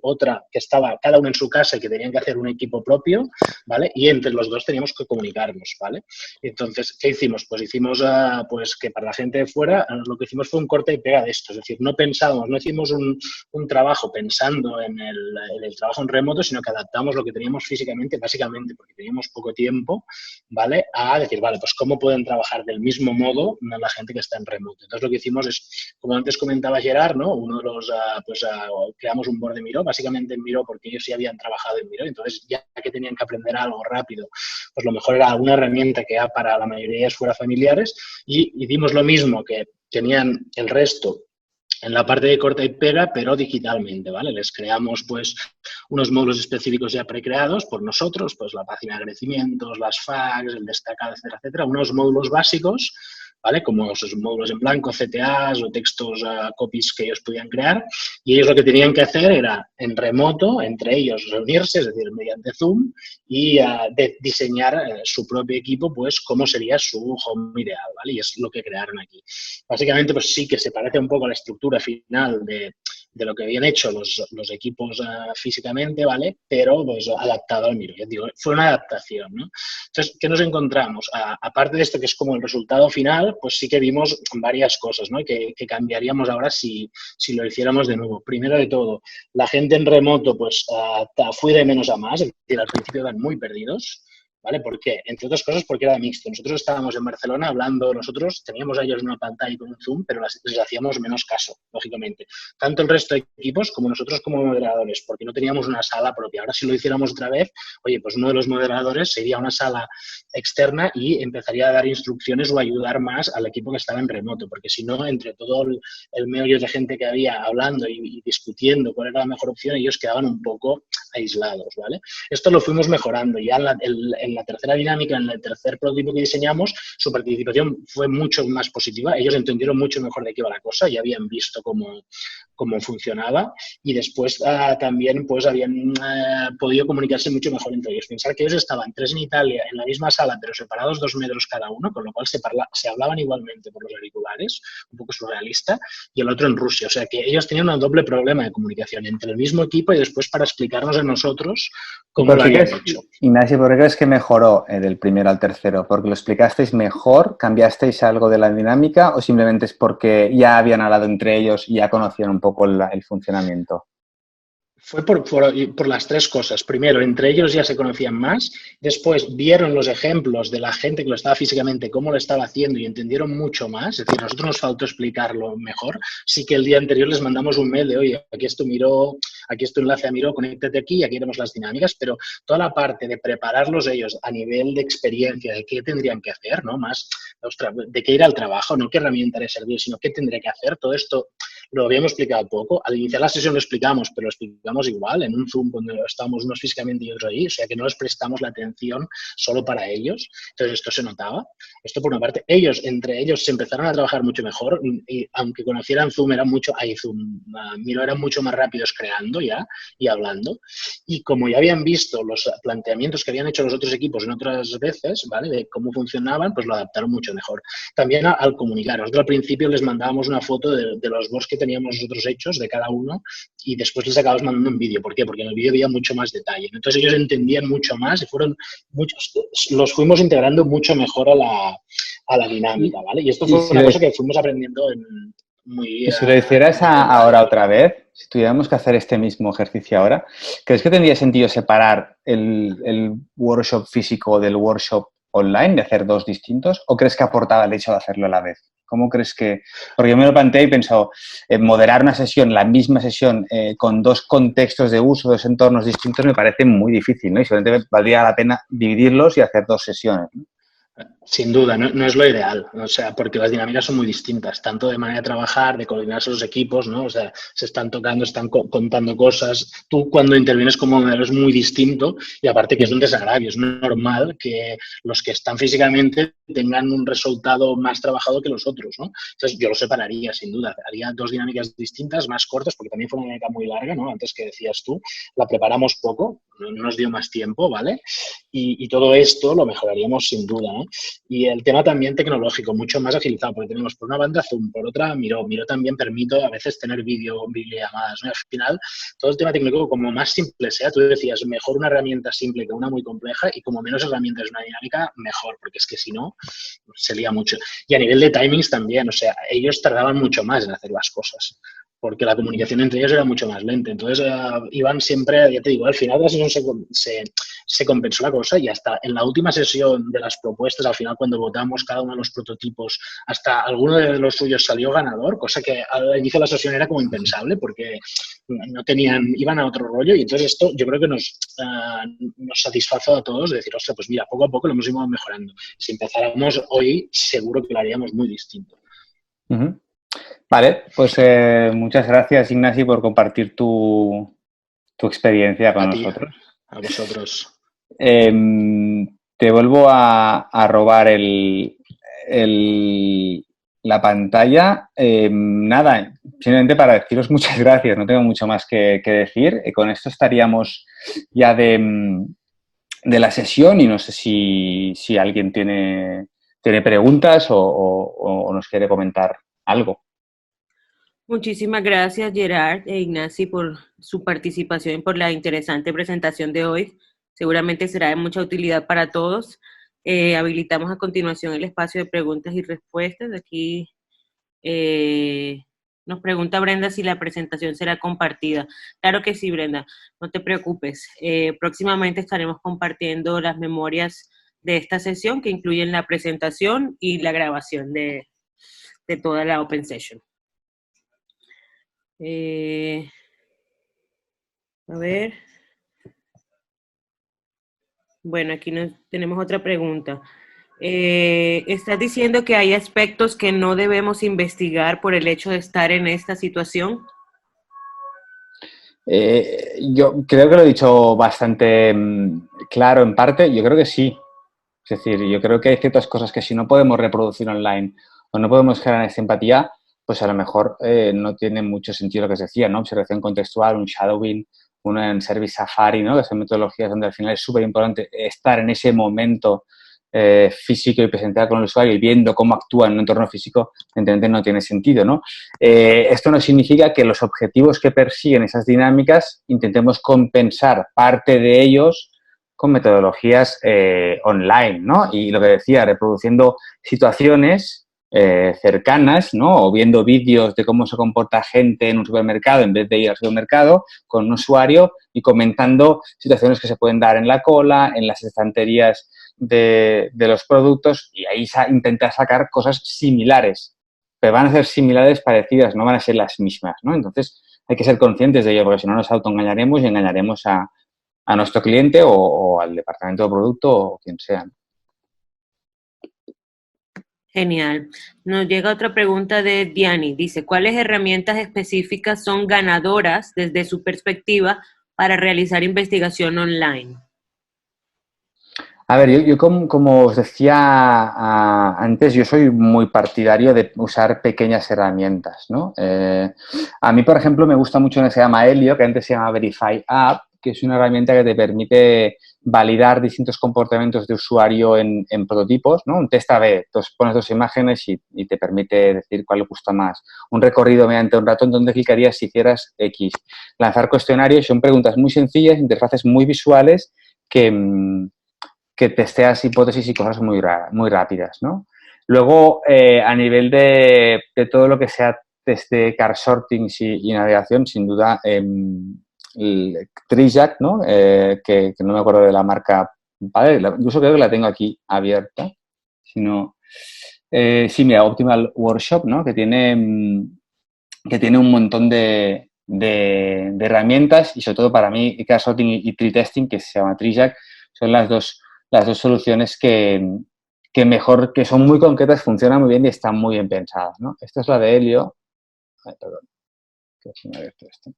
otra que estaba cada uno en su casa y que tenían que hacer un equipo propio, ¿vale? Y entre los dos teníamos que comunicarnos, ¿vale? Entonces, ¿qué hicimos? Pues hicimos, pues que para la gente de fuera, lo que hicimos fue un corte y pega de esto, es decir, no pensábamos, no hicimos un trabajo pensando en el trabajo en remoto, sino que adaptamos lo que teníamos físicamente, básicamente porque teníamos poco tiempo, ¿vale? A decir, vale, pues cómo pueden trabajar del mismo modo la gente que está en remoto. Entonces, lo que hicimos es, como antes comentaba Gerard, ¿no? Uno de los, creamos un board de Miro, básicamente en Miro porque ellos sí habían trabajado en Miro, entonces ya que tenían que aprender algo rápido, pues lo mejor era alguna herramienta que ya para la mayoría de ellos fuera familiares, y dimos lo mismo que tenían el resto en la parte de corta y pega, pero digitalmente, ¿vale? Les creamos, pues, unos módulos específicos ya precreados por nosotros, pues la página de agradecimientos, las fags, el destacado, etcétera, etcétera, unos módulos básicos, ¿vale? Como esos módulos en blanco, CTAs o textos, copies que ellos podían crear, y ellos lo que tenían que hacer era en remoto, entre ellos reunirse, es decir, mediante Zoom, y diseñar su propio equipo, pues cómo sería su home ideal, ¿vale? Y es lo que crearon aquí. Básicamente, pues sí que se parece un poco a la estructura final de lo que habían hecho los equipos físicamente, ¿vale? Pero pues adaptado al Miro. Ya digo, fue una adaptación, ¿no? Entonces, ¿qué nos encontramos? Aparte de esto, que es como el resultado final, pues sí que vimos varias cosas, ¿no? Que cambiaríamos ahora si lo hiciéramos de nuevo. Primero de todo, la gente en remoto, pues fue de menos a más, es decir, al principio eran muy perdidos. ¿vale? ¿Por qué? Entre otras cosas porque era mixto. Nosotros estábamos en Barcelona hablando, nosotros teníamos a ellos en una pantalla con un Zoom, pero les hacíamos menos caso, lógicamente. Tanto el resto de equipos como nosotros como moderadores, porque no teníamos una sala propia. Ahora si lo hiciéramos otra vez, oye, pues uno de los moderadores se iría a una sala externa y empezaría a dar instrucciones o ayudar más al equipo que estaba en remoto, porque si no, entre todo el meollo de gente que había hablando y discutiendo cuál era la mejor opción, ellos quedaban un poco aislados, ¿vale? Esto lo fuimos mejorando. Ya en la tercera dinámica, en el tercer prototipo que diseñamos, su participación fue mucho más positiva. Ellos entendieron mucho mejor de qué iba la cosa, ya habían visto cómo funcionaba y después también pues habían podido comunicarse mucho mejor entre ellos. Pensar que ellos estaban 3 en Italia en la misma sala pero separados 2 metros cada uno, con lo cual se hablaban igualmente por los auriculares, un poco surrealista, y el otro en Rusia. O sea que ellos tenían un doble problema de comunicación entre el mismo equipo y después para explicarnos a nosotros cómo lo habían hecho. Ignacio, ¿por qué crees que mejoró del primero al tercero? ¿Porque lo explicasteis mejor? ¿Cambiasteis algo de la dinámica? ¿O simplemente es porque ya habían hablado entre ellos y ya conocían un poco el funcionamiento? Fue por las 3 cosas. Primero, entre ellos ya se conocían más. Después, vieron los ejemplos de la gente que lo estaba físicamente, cómo lo estaba haciendo y entendieron mucho más. Es decir, a nosotros nos faltó explicarlo mejor. Sí que el día anterior les mandamos un mail de, oye, aquí es tu Miro, aquí es tu enlace a Miro, conéctate aquí y aquí haremos las dinámicas. Pero toda la parte de prepararlos ellos a nivel de experiencia, de qué tendrían que hacer, ¿no? Más, ostras, de qué ir al trabajo, no qué herramienta de servir, sino qué tendría que hacer. Todo esto lo habíamos explicado poco. Al iniciar la sesión lo explicamos, pero lo explicamos igual, en un Zoom cuando estábamos unos físicamente y otros ahí, o sea que no les prestamos la atención solo para ellos. Entonces esto se notaba. Esto por una parte. Entre ellos se empezaron a trabajar mucho mejor y aunque conocieran Zoom, Miro eran mucho más rápidos creando ya y hablando. Y como ya habían visto los planteamientos que habían hecho los otros equipos en otras veces, ¿vale? De cómo funcionaban, pues lo adaptaron mucho mejor. También al comunicar. Nosotros al principio les mandábamos una foto de los bots que teníamos nosotros hechos de cada uno y después les acabamos mandando un vídeo. ¿Por qué? Porque en el vídeo había mucho más detalle. Entonces ellos entendían mucho más y los fuimos integrando mucho mejor a la dinámica, ¿vale? Y esto fue una cosa que fuimos aprendiendo Y si lo hicieras ahora otra vez, si tuviéramos que hacer este mismo ejercicio ahora, ¿crees que tendría sentido separar el workshop físico del workshop online, de hacer 2 distintos? ¿O crees que aportaba el hecho de hacerlo a la vez? ¿Cómo crees que...? Porque yo me lo planteé y he pensado, moderar una sesión, la misma sesión, con 2 contextos de uso, 2 entornos distintos, me parece muy difícil, ¿no? Y solamente valdría la pena dividirlos y hacer 2 sesiones, ¿no? Sin duda, no es lo ideal, o sea, porque las dinámicas son muy distintas, tanto de manera de trabajar, de coordinarse los equipos, ¿no? O sea, se están tocando, están contando cosas. Tú cuando intervienes como modelo es muy distinto y aparte que es un desagravio, es normal que los que están físicamente tengan un resultado más trabajado que los otros, ¿no? Entonces yo lo separaría, sin duda, haría 2 dinámicas distintas, más cortas, porque también fue una dinámica muy larga, ¿no? Antes que decías tú, la preparamos poco, no nos dio más tiempo, ¿vale? Y todo esto lo mejoraríamos sin duda, ¿no? Y el tema también tecnológico, mucho más agilizado, porque tenemos por una banda Zoom, por otra Miro. Miro también permite a veces tener videollamadas, ¿no? Al final, todo el tema técnico, como más simple sea, tú decías, mejor una herramienta simple que una muy compleja y como menos herramientas una dinámica, mejor, porque es que si no, se lía mucho. Y a nivel de timings también, o sea, ellos tardaban mucho más en hacer las cosas, porque la comunicación entre ellos era mucho más lenta. Entonces, iban siempre, ya te digo, al final de la sesión se compensó la cosa y hasta en la última sesión de las propuestas, al final cuando votamos cada uno de los prototipos, hasta alguno de los suyos salió ganador, cosa que al inicio de la sesión era como impensable porque no tenían, iban a otro rollo y entonces esto yo creo que nos satisfazo a todos de decir, ostras, pues mira, poco a poco lo hemos ido mejorando. Si empezáramos hoy, seguro que lo haríamos muy distinto. Uh-huh. Vale, pues muchas gracias, Ignasi, por compartir tu experiencia con nosotros. A vosotros. Te vuelvo a robar la pantalla. Nada, simplemente para deciros muchas gracias, no tengo mucho más que decir. Con esto estaríamos ya de la sesión y no sé si alguien tiene preguntas o nos quiere comentar algo. Muchísimas gracias, Gerard e Ignasi, por su participación y por la interesante presentación de hoy. Seguramente será de mucha utilidad para todos. Habilitamos a continuación el espacio de preguntas y respuestas. Aquí Nos pregunta Brenda si la presentación será compartida. Claro que sí, Brenda, no te preocupes. Próximamente estaremos compartiendo las memorias de esta sesión que incluyen la presentación y la grabación de toda la Open Session. A ver. Bueno, aquí tenemos otra pregunta. ¿Estás diciendo que hay aspectos que no debemos investigar por el hecho de estar en esta situación? Yo creo que lo he dicho bastante claro en parte. Yo creo que sí. Es decir, yo creo que hay ciertas cosas que si no podemos reproducir online o no podemos generar esta empatía, pues a lo mejor no tiene mucho sentido lo que se decía, ¿no? Observación contextual, un shadowing, un service safari, ¿no? Que son metodologías donde al final es súper importante estar en ese momento físico y presencial con el usuario y viendo cómo actúa en un entorno físico, evidentemente no tiene sentido, ¿no? Esto no significa que los objetivos que persiguen esas dinámicas intentemos compensar parte de ellos con metodologías online, ¿no? Y lo que decía, reproduciendo situaciones cercanas, ¿no? O viendo vídeos de cómo se comporta gente en un supermercado en vez de ir al supermercado con un usuario y comentando situaciones que se pueden dar en la cola, en las estanterías de los productos, y ahí intentar sacar cosas similares. Pero van a ser similares, parecidas, no van a ser las mismas, ¿no? Entonces hay que ser conscientes de ello, porque si no nos autoengañaremos y engañaremos a nuestro cliente o al departamento de producto o quien sea. Genial. Nos llega otra pregunta de Diani. Dice, ¿cuáles herramientas específicas son ganadoras desde su perspectiva para realizar investigación online? A ver, yo como os decía antes, yo soy muy partidario de usar pequeñas herramientas, ¿no? A mí, por ejemplo, me gusta mucho una que se llama Helio, que antes se llama Verify App, que es una herramienta que te permite validar distintos comportamientos de usuario en prototipos, ¿no? Un test A/B, pones dos imágenes y te permite decir cuál le gusta más. Un recorrido mediante un ratón, ¿dónde clicarías si hicieras X? Lanzar cuestionarios, son preguntas muy sencillas, interfaces muy visuales que testeas hipótesis y cosas muy rápidas, ¿no? Luego, a nivel de todo lo que sea test de car sorting y navegación, sin duda, Trijack, ¿no? Que no me acuerdo de la marca, ¿vale? Incluso creo que la tengo aquí abierta. Sí, mira, Optimal Workshop, ¿no? Que tiene un montón de herramientas y sobre todo para mí, car sorting y tree testing, que se llama Trijack, son las dos soluciones que son muy concretas, funcionan muy bien y están muy bien pensadas, ¿no? Esta es la de Helio. Ay, perdón, que se me ha abierto esto.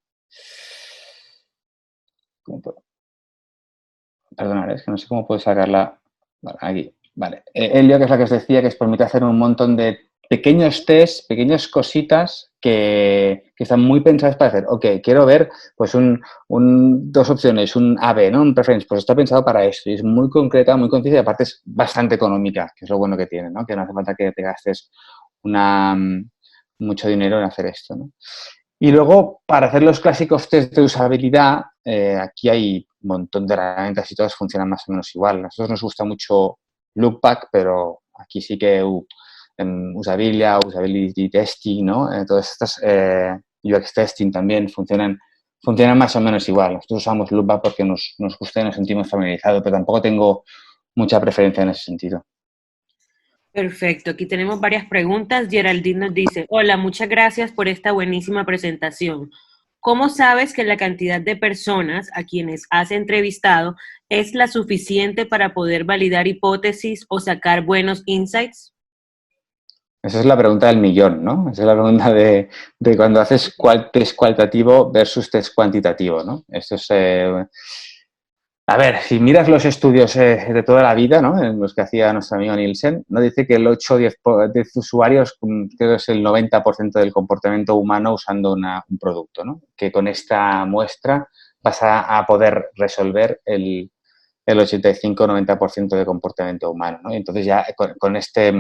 Perdonad, es que no sé cómo puedo sacarla. Vale, aquí. Vale. Helio, que es la que os decía, que os permite hacer un montón de pequeños tests, pequeñas cositas que están muy pensadas para hacer, ok, quiero ver pues dos opciones, un A/B, ¿no? Un preference, pues está pensado para esto y es muy concreta, muy concisa y aparte es bastante económica, que es lo bueno que tiene, ¿no? Que no hace falta que te gastes mucho dinero en hacer esto, ¿no? Y luego, para hacer los clásicos test de usabilidad, aquí hay un montón de herramientas y todas funcionan más o menos igual. A nosotros nos gusta mucho Loopback, pero aquí sí que usability testing, ¿no? Todas estas UX testing también funcionan más o menos igual. Nosotros usamos Loopback porque nos gusta y nos sentimos familiarizados, pero tampoco tengo mucha preferencia en ese sentido. Perfecto, aquí tenemos varias preguntas. Geraldine nos dice, hola, muchas gracias por esta buenísima presentación. ¿Cómo sabes que la cantidad de personas a quienes has entrevistado es la suficiente para poder validar hipótesis o sacar buenos insights? Esa es la pregunta del millón, ¿no? Esa es la pregunta de cuando haces test cualitativo versus test cuantitativo, ¿no? Esto es... A ver, si miras los estudios de toda la vida, ¿no? En los que hacía nuestro amigo Nielsen, ¿no? Dice que el 8 o 10 usuarios, creo que es el 90% del comportamiento humano usando un producto, ¿no? Que con esta muestra vas a poder resolver el 85-90% de comportamiento humano, ¿no? Y entonces ya con este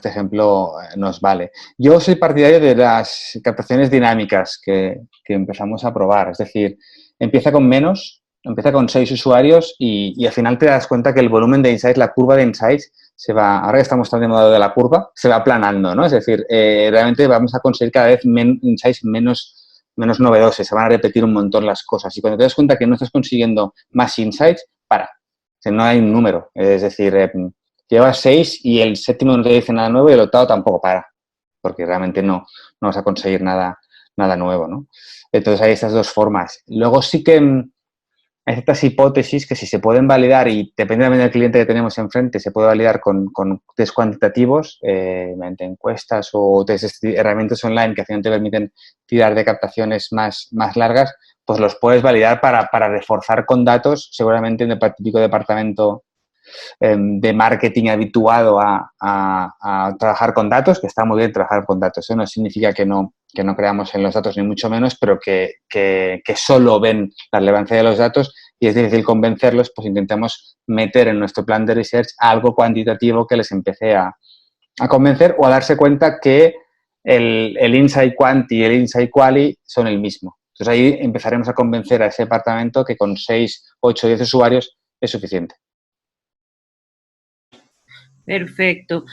ejemplo nos vale. Yo soy partidario de las captaciones dinámicas que empezamos a probar, es decir, empieza con 6 usuarios y al final te das cuenta que el volumen de insights, la curva de insights, ahora que estamos tan de moda de la curva, se va aplanando, ¿no? Es decir, realmente vamos a conseguir cada vez insights menos novedosos, se van a repetir un montón las cosas. Y cuando te das cuenta que no estás consiguiendo más insights, para. O sea, no hay un número. Es decir, llevas 6 y el séptimo no te dice nada nuevo y el octavo tampoco para, porque realmente no vas a conseguir nada nuevo, ¿no? Entonces hay estas dos formas. Luego sí que hay ciertas hipótesis que si se pueden validar, y depende también del cliente que tenemos enfrente, se puede validar con test cuantitativos, mediante encuestas o herramientas online que al final te permiten tirar de captaciones más largas, pues los puedes validar para reforzar con datos, seguramente en el típico departamento de marketing habituado a trabajar con datos, que está muy bien trabajar con datos. Eso no significa que no creamos en los datos, ni mucho menos, pero que solo ven la relevancia de los datos y es difícil convencerlos, pues intentamos meter en nuestro plan de research algo cuantitativo que les empiece a convencer o a darse cuenta que el insight quant y el insight quali son el mismo. Entonces ahí empezaremos a convencer a ese departamento que con 6, 8, 10 usuarios es suficiente. Perfecto.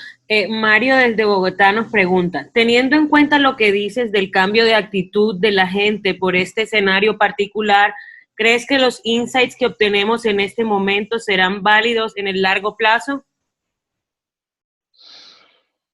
Mario desde Bogotá nos pregunta, teniendo en cuenta lo que dices del cambio de actitud de la gente por este escenario particular, ¿crees que los insights que obtenemos en este momento serán válidos en el largo plazo?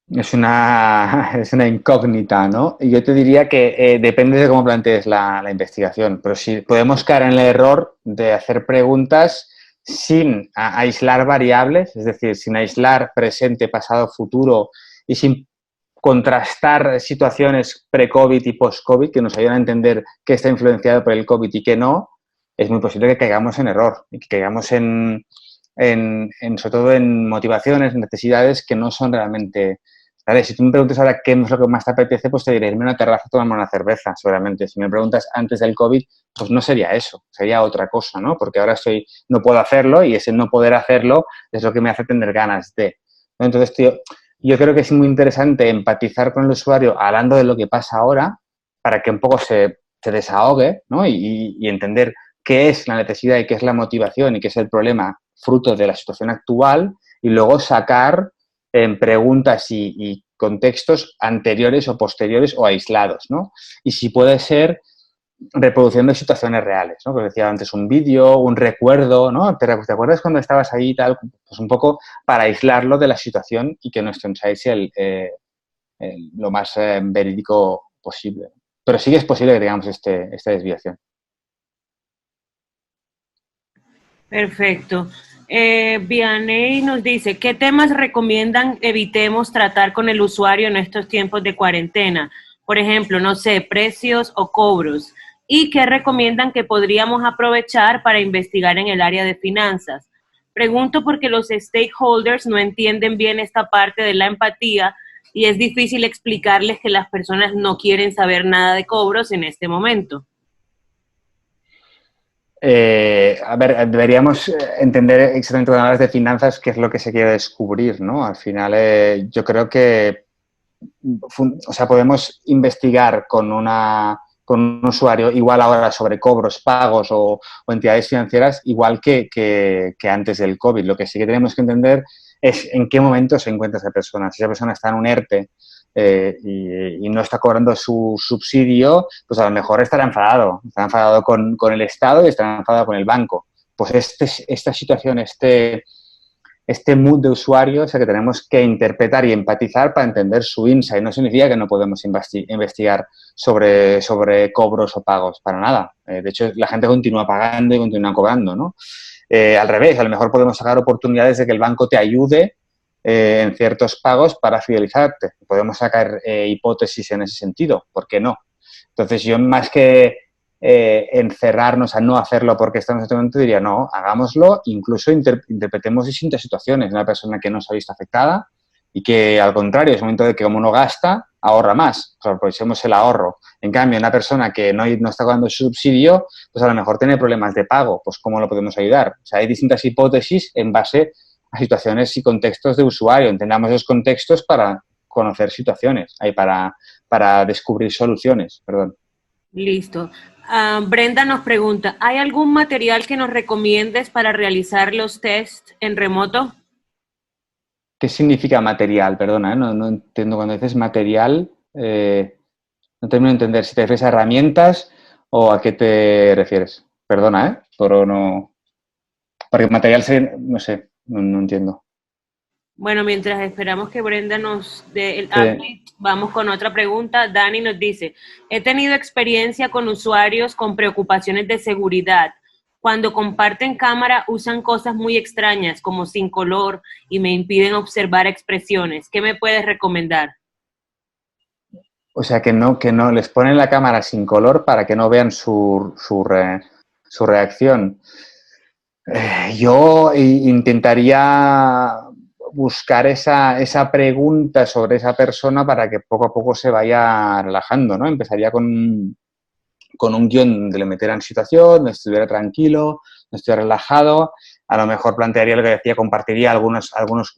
Es una incógnita, ¿no? Y yo te diría que depende de cómo plantees la investigación, pero si podemos caer en el error de hacer preguntas sin aislar variables, es decir, sin aislar presente, pasado, futuro y sin contrastar situaciones pre-COVID y post-COVID que nos ayudan a entender qué está influenciado por el COVID y qué no, es muy posible que caigamos en error y que caigamos sobre todo en motivaciones, necesidades que no son realmente... Vale, si tú me preguntas ahora qué es lo que más te apetece, pues te diré irme a una terraza a tomarme una cerveza, seguramente. Si me preguntas antes del COVID, pues no sería eso, sería otra cosa, ¿no? Porque ahora no puedo hacerlo y ese no poder hacerlo es lo que me hace tener ganas de. ¿No? Entonces, yo creo que es muy interesante empatizar con el usuario hablando de lo que pasa ahora para que un poco se desahogue, ¿no? Y entender qué es la necesidad y qué es la motivación y qué es el problema fruto de la situación actual y luego sacar en preguntas y contextos anteriores o posteriores o aislados, ¿no? Y si puede ser reproduciendo situaciones reales, ¿no? Como decía antes, un vídeo, un recuerdo, ¿no? ¿Te acuerdas cuando estabas ahí y tal? Pues un poco para aislarlo de la situación y que nuestro insight sea lo más verídico posible. Pero sí que es posible que tengamos esta desviación. Perfecto. Vianney nos dice, ¿qué temas recomiendan evitemos tratar con el usuario en estos tiempos de cuarentena? Por ejemplo, no sé, precios o cobros. ¿Y qué recomiendan que podríamos aprovechar para investigar en el área de finanzas? Pregunto porque los stakeholders no entienden bien esta parte de la empatía y es difícil explicarles que las personas no quieren saber nada de cobros en este momento. A ver, deberíamos entender exactamente cuando hablas de finanzas qué es lo que se quiere descubrir, ¿no? Al final, yo creo que, podemos investigar con un usuario igual ahora sobre cobros, pagos o entidades financieras igual que antes del COVID. Lo que sí que tenemos que entender es en qué momento se encuentra esa persona. Si esa persona está en un ERTE y no está cobrando su subsidio, pues a lo mejor estará enfadado con el Estado y estará enfadado con el banco. Pues esta situación, este mood de usuario es el que tenemos que interpretar y empatizar para entender su insight. No significa que no podemos investigar sobre cobros o pagos, para nada. De hecho, la gente continúa pagando y continúa cobrando, ¿no? Al revés, a lo mejor podemos sacar oportunidades de que el banco te ayude en ciertos pagos para fidelizarte. Podemos sacar hipótesis en ese sentido, ¿por qué no? Entonces, yo más que encerrarnos a no hacerlo porque estamos en este momento, diría, no, hagámoslo, incluso interpretemos distintas situaciones. Una persona que no se ha visto afectada y que, al contrario, es el momento de que como no gasta, ahorra más. Pues aprovechemos el ahorro. En cambio, una persona que no está cobrando su subsidio, pues a lo mejor tiene problemas de pago. Pues ¿cómo lo podemos ayudar? O sea, hay distintas hipótesis en base a situaciones y contextos de usuario. Entendamos esos contextos para conocer situaciones, para descubrir soluciones, perdón. Listo. Brenda nos pregunta, ¿hay algún material que nos recomiendes para realizar los tests en remoto? ¿Qué significa material? Perdona, no entiendo cuando dices material. No termino de entender si te refieres a herramientas o a qué te refieres. Perdona, pero no... Porque material, no sé, no entiendo. Bueno, mientras esperamos que Brenda nos dé el Sí. update, vamos con otra pregunta. Dani nos dice, he tenido experiencia con usuarios con preocupaciones de seguridad. Cuando comparten cámara usan cosas muy extrañas como sin color y me impiden observar expresiones. ¿Qué me puedes recomendar? O sea, que no les ponen la cámara sin color para que no vean su reacción. Yo intentaría buscar esa pregunta sobre esa persona para que poco a poco se vaya relajando, ¿no? Empezaría con un guión donde le metiera en situación, donde estuviera tranquilo, donde estuviera relajado. A lo mejor plantearía lo que decía, compartiría algunos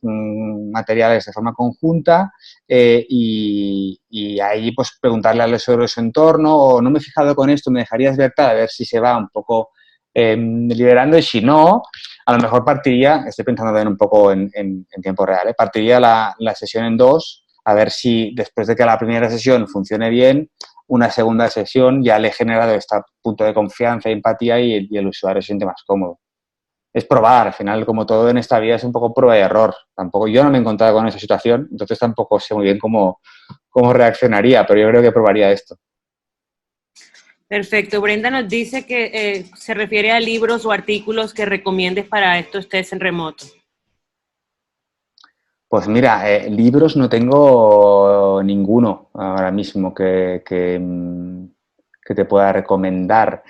materiales de forma conjunta y ahí pues preguntarle sobre su entorno o no me he fijado con esto, me dejarías ver tal, a ver si se va un poco liberando y si no, a lo mejor partiría, estoy pensando también un poco en tiempo real, partiría la sesión en dos, a ver si después de que la primera sesión funcione bien, una segunda sesión ya le he generado este punto de confianza y empatía y el usuario se siente más cómodo. Es probar, al final, como todo en esta vida, es un poco prueba y error. Tampoco, yo no me he encontrado con esa situación, entonces tampoco sé muy bien cómo reaccionaría, pero yo creo que probaría esto. Perfecto. Brenda nos dice que se refiere a libros o artículos que recomiendes para estos tests en remoto. Pues mira, libros no tengo ninguno ahora mismo que te pueda recomendar.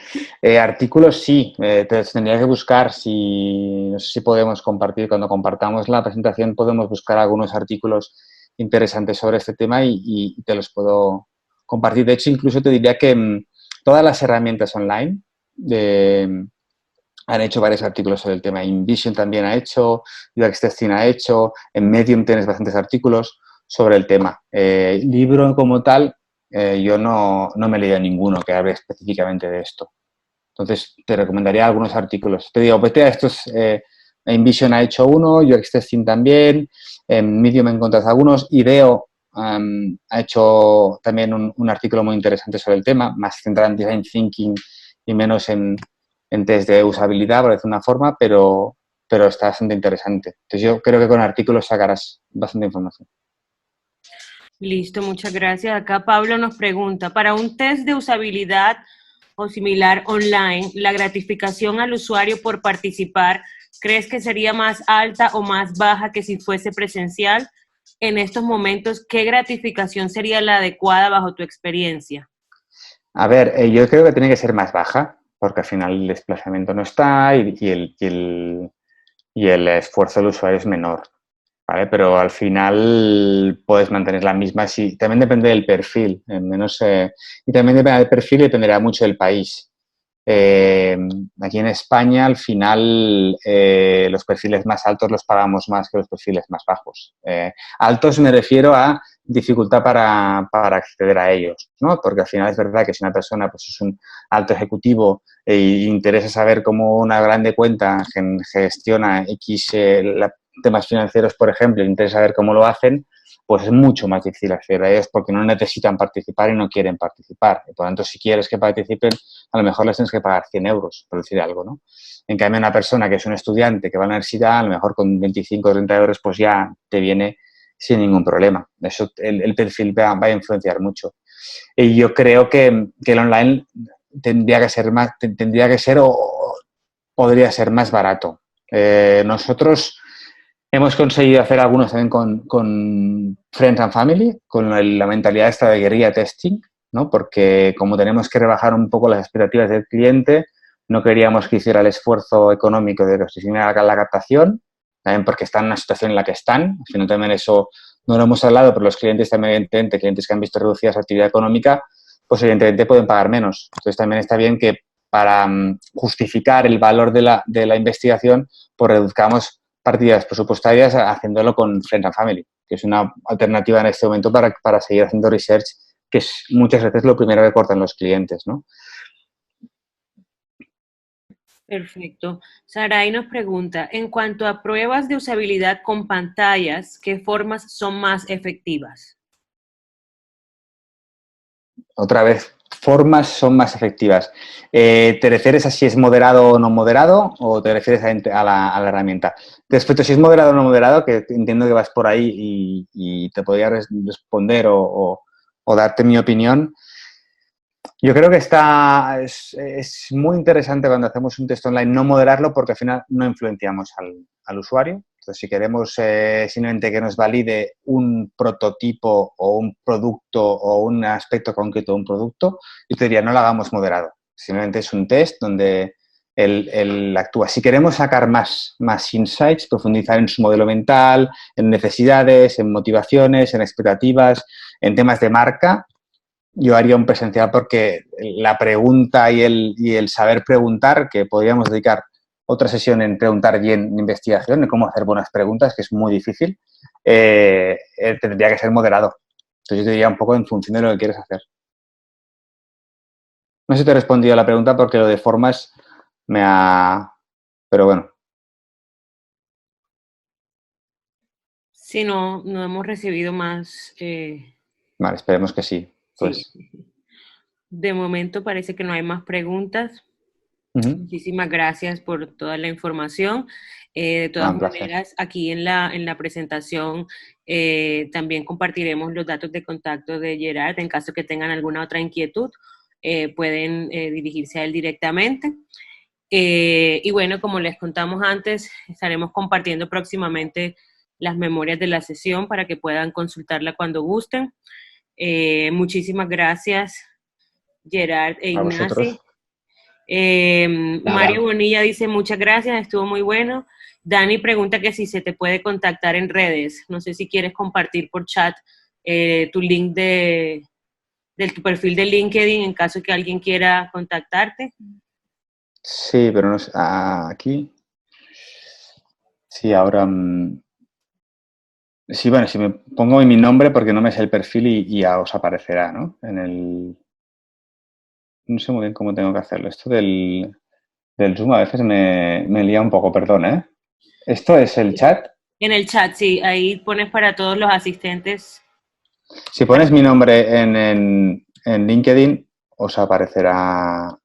Artículos sí, tendría que buscar no sé si podemos compartir, cuando compartamos la presentación podemos buscar algunos artículos interesantes sobre este tema y te los puedo compartir. De hecho, incluso te diría que todas las herramientas online han hecho varios artículos sobre el tema. InVision también ha hecho, UX Testing ha hecho, en Medium tienes bastantes artículos sobre el tema. Libro como tal, yo no me he leído ninguno que hable específicamente de esto. Entonces, te recomendaría algunos artículos. Te digo, vete a estos, InVision ha hecho uno, UX Testing también, en Medium encuentras algunos, IDEO ha hecho también un artículo muy interesante sobre el tema, más centrado en Design Thinking y menos en test de usabilidad, por decir una forma, pero está bastante interesante. Entonces, yo creo que con artículos sacarás bastante información. Listo, muchas gracias. Acá Pablo nos pregunta, para un test de usabilidad o similar online, ¿la gratificación al usuario por participar crees que sería más alta o más baja que si fuese presencial? En estos momentos, ¿qué gratificación sería la adecuada bajo tu experiencia? A ver, yo creo que tiene que ser más baja, porque al final el desplazamiento no está y el esfuerzo del usuario es menor, ¿vale? Pero al final puedes mantener la misma. Sí, también depende del perfil, y también depende del perfil y dependerá mucho del país. Aquí en España, al final, los perfiles más altos los pagamos más que los perfiles más bajos. Altos me refiero a dificultad para acceder a ellos, ¿no? Porque al final es verdad que si una persona pues, es un alto ejecutivo e interesa saber cómo una grande cuenta gestiona X temas financieros, por ejemplo, e interesa saber cómo lo hacen, pues es mucho más difícil acceder a ellos porque no necesitan participar y no quieren participar. Y por lo tanto, si quieres que participen, a lo mejor les tienes que pagar 100 euros, por decir algo, ¿no? En cambio, una persona que es un estudiante que va a la universidad, a lo mejor con 25 o 30 euros, pues ya te viene sin ningún problema. Eso, el perfil va a influenciar mucho. Y yo creo que el online tendría que ser o podría ser más barato. Nosotros hemos conseguido hacer algunos también con Friends and Family, con la mentalidad esta de guerrilla testing, ¿no? Porque como tenemos que rebajar un poco las expectativas del cliente, no queríamos que hiciera el esfuerzo económico de restriccionar la captación, también porque están en una situación en la que están. Al final también eso no lo hemos hablado, pero los clientes también, evidentemente, clientes que han visto reducida su actividad económica, pues evidentemente pueden pagar menos. Entonces también está bien que para justificar el valor de la investigación, pues reduzcamos partidas presupuestarias haciéndolo con Friends and Family, que es una alternativa en este momento para seguir haciendo research, que es muchas veces lo primero que cortan los clientes, ¿no? Perfecto. Saray nos pregunta, en cuanto a pruebas de usabilidad con pantallas, ¿qué formas son más efectivas? Otra vez, formas son más efectivas. ¿Te refieres a si es moderado o no moderado o te refieres a la herramienta? Respecto a si es moderado o no moderado, que entiendo que vas por ahí y te podría responder o darte mi opinión. Yo creo que es muy interesante cuando hacemos un test online no moderarlo porque al final no influenciamos al usuario. Entonces, si queremos simplemente que nos valide un prototipo o un producto o un aspecto concreto de un producto, yo te diría no lo hagamos moderado. Simplemente es un test donde él actúa. Si queremos sacar más insights, profundizar en su modelo mental, en necesidades, en motivaciones, en expectativas, en temas de marca, yo haría un presencial porque la pregunta y el saber preguntar, que podríamos dedicar otra sesión en preguntar y en investigación, en cómo hacer buenas preguntas, que es muy difícil, tendría que ser moderado. Entonces yo te diría un poco en función de lo que quieres hacer. No sé si te he respondido a la pregunta porque lo de formas me ha... Pero bueno. Si no, no hemos recibido más. Vale, esperemos que sí. Sí. Pues. De momento parece que no hay más preguntas. Muchísimas gracias por toda la información. De todas Un placer. maneras, aquí en la presentación también compartiremos los datos de contacto de Gerard. En caso que tengan alguna otra inquietud, pueden dirigirse a él directamente. Y bueno, como les contamos antes, estaremos compartiendo próximamente las memorias de la sesión para que puedan consultarla cuando gusten. Muchísimas gracias, Gerard e A vosotros. Ignasi. Nada. Mario Bonilla dice muchas gracias, estuvo muy bueno. Dani pregunta que si se te puede contactar en redes. No sé si quieres compartir por chat tu link de tu perfil de LinkedIn en caso que alguien quiera contactarte. Sí, pero no sé. Aquí. Sí, ahora. Sí, bueno, si me pongo mi nombre porque no me sé el perfil y ya os aparecerá, ¿no? No sé muy bien cómo tengo que hacerlo. Esto del Zoom a veces me lía un poco, perdón, ¿eh? ¿Esto es el chat? En el chat, sí, ahí pones para todos los asistentes. Si pones mi nombre en LinkedIn, os aparecerá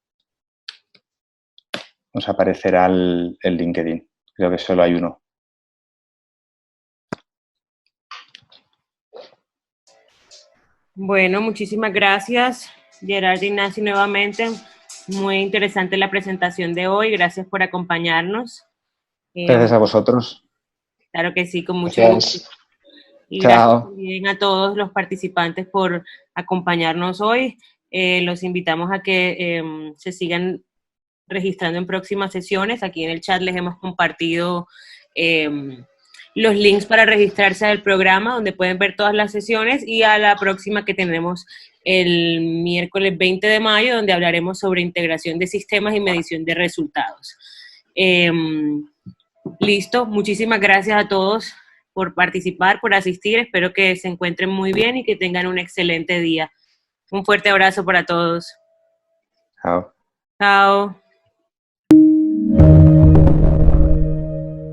el LinkedIn. Creo que solo hay uno. Bueno, muchísimas gracias, Gerard Ignacio, nuevamente. Muy interesante la presentación de hoy. Gracias por acompañarnos. Gracias a vosotros. Claro que sí, con mucho gusto. Gracias. Y gracias Chao. también a todos los participantes por acompañarnos hoy. Los invitamos a que se sigan registrando en próximas sesiones. Aquí en el chat les hemos compartido los links para registrarse al programa, donde pueden ver todas las sesiones, y a la próxima que tenemos el miércoles 20 de mayo, donde hablaremos sobre integración de sistemas y medición de resultados. Listo, muchísimas gracias a todos por participar, por asistir. Espero que se encuentren muy bien y que tengan un excelente día. Un fuerte abrazo para todos. Chao. Chao.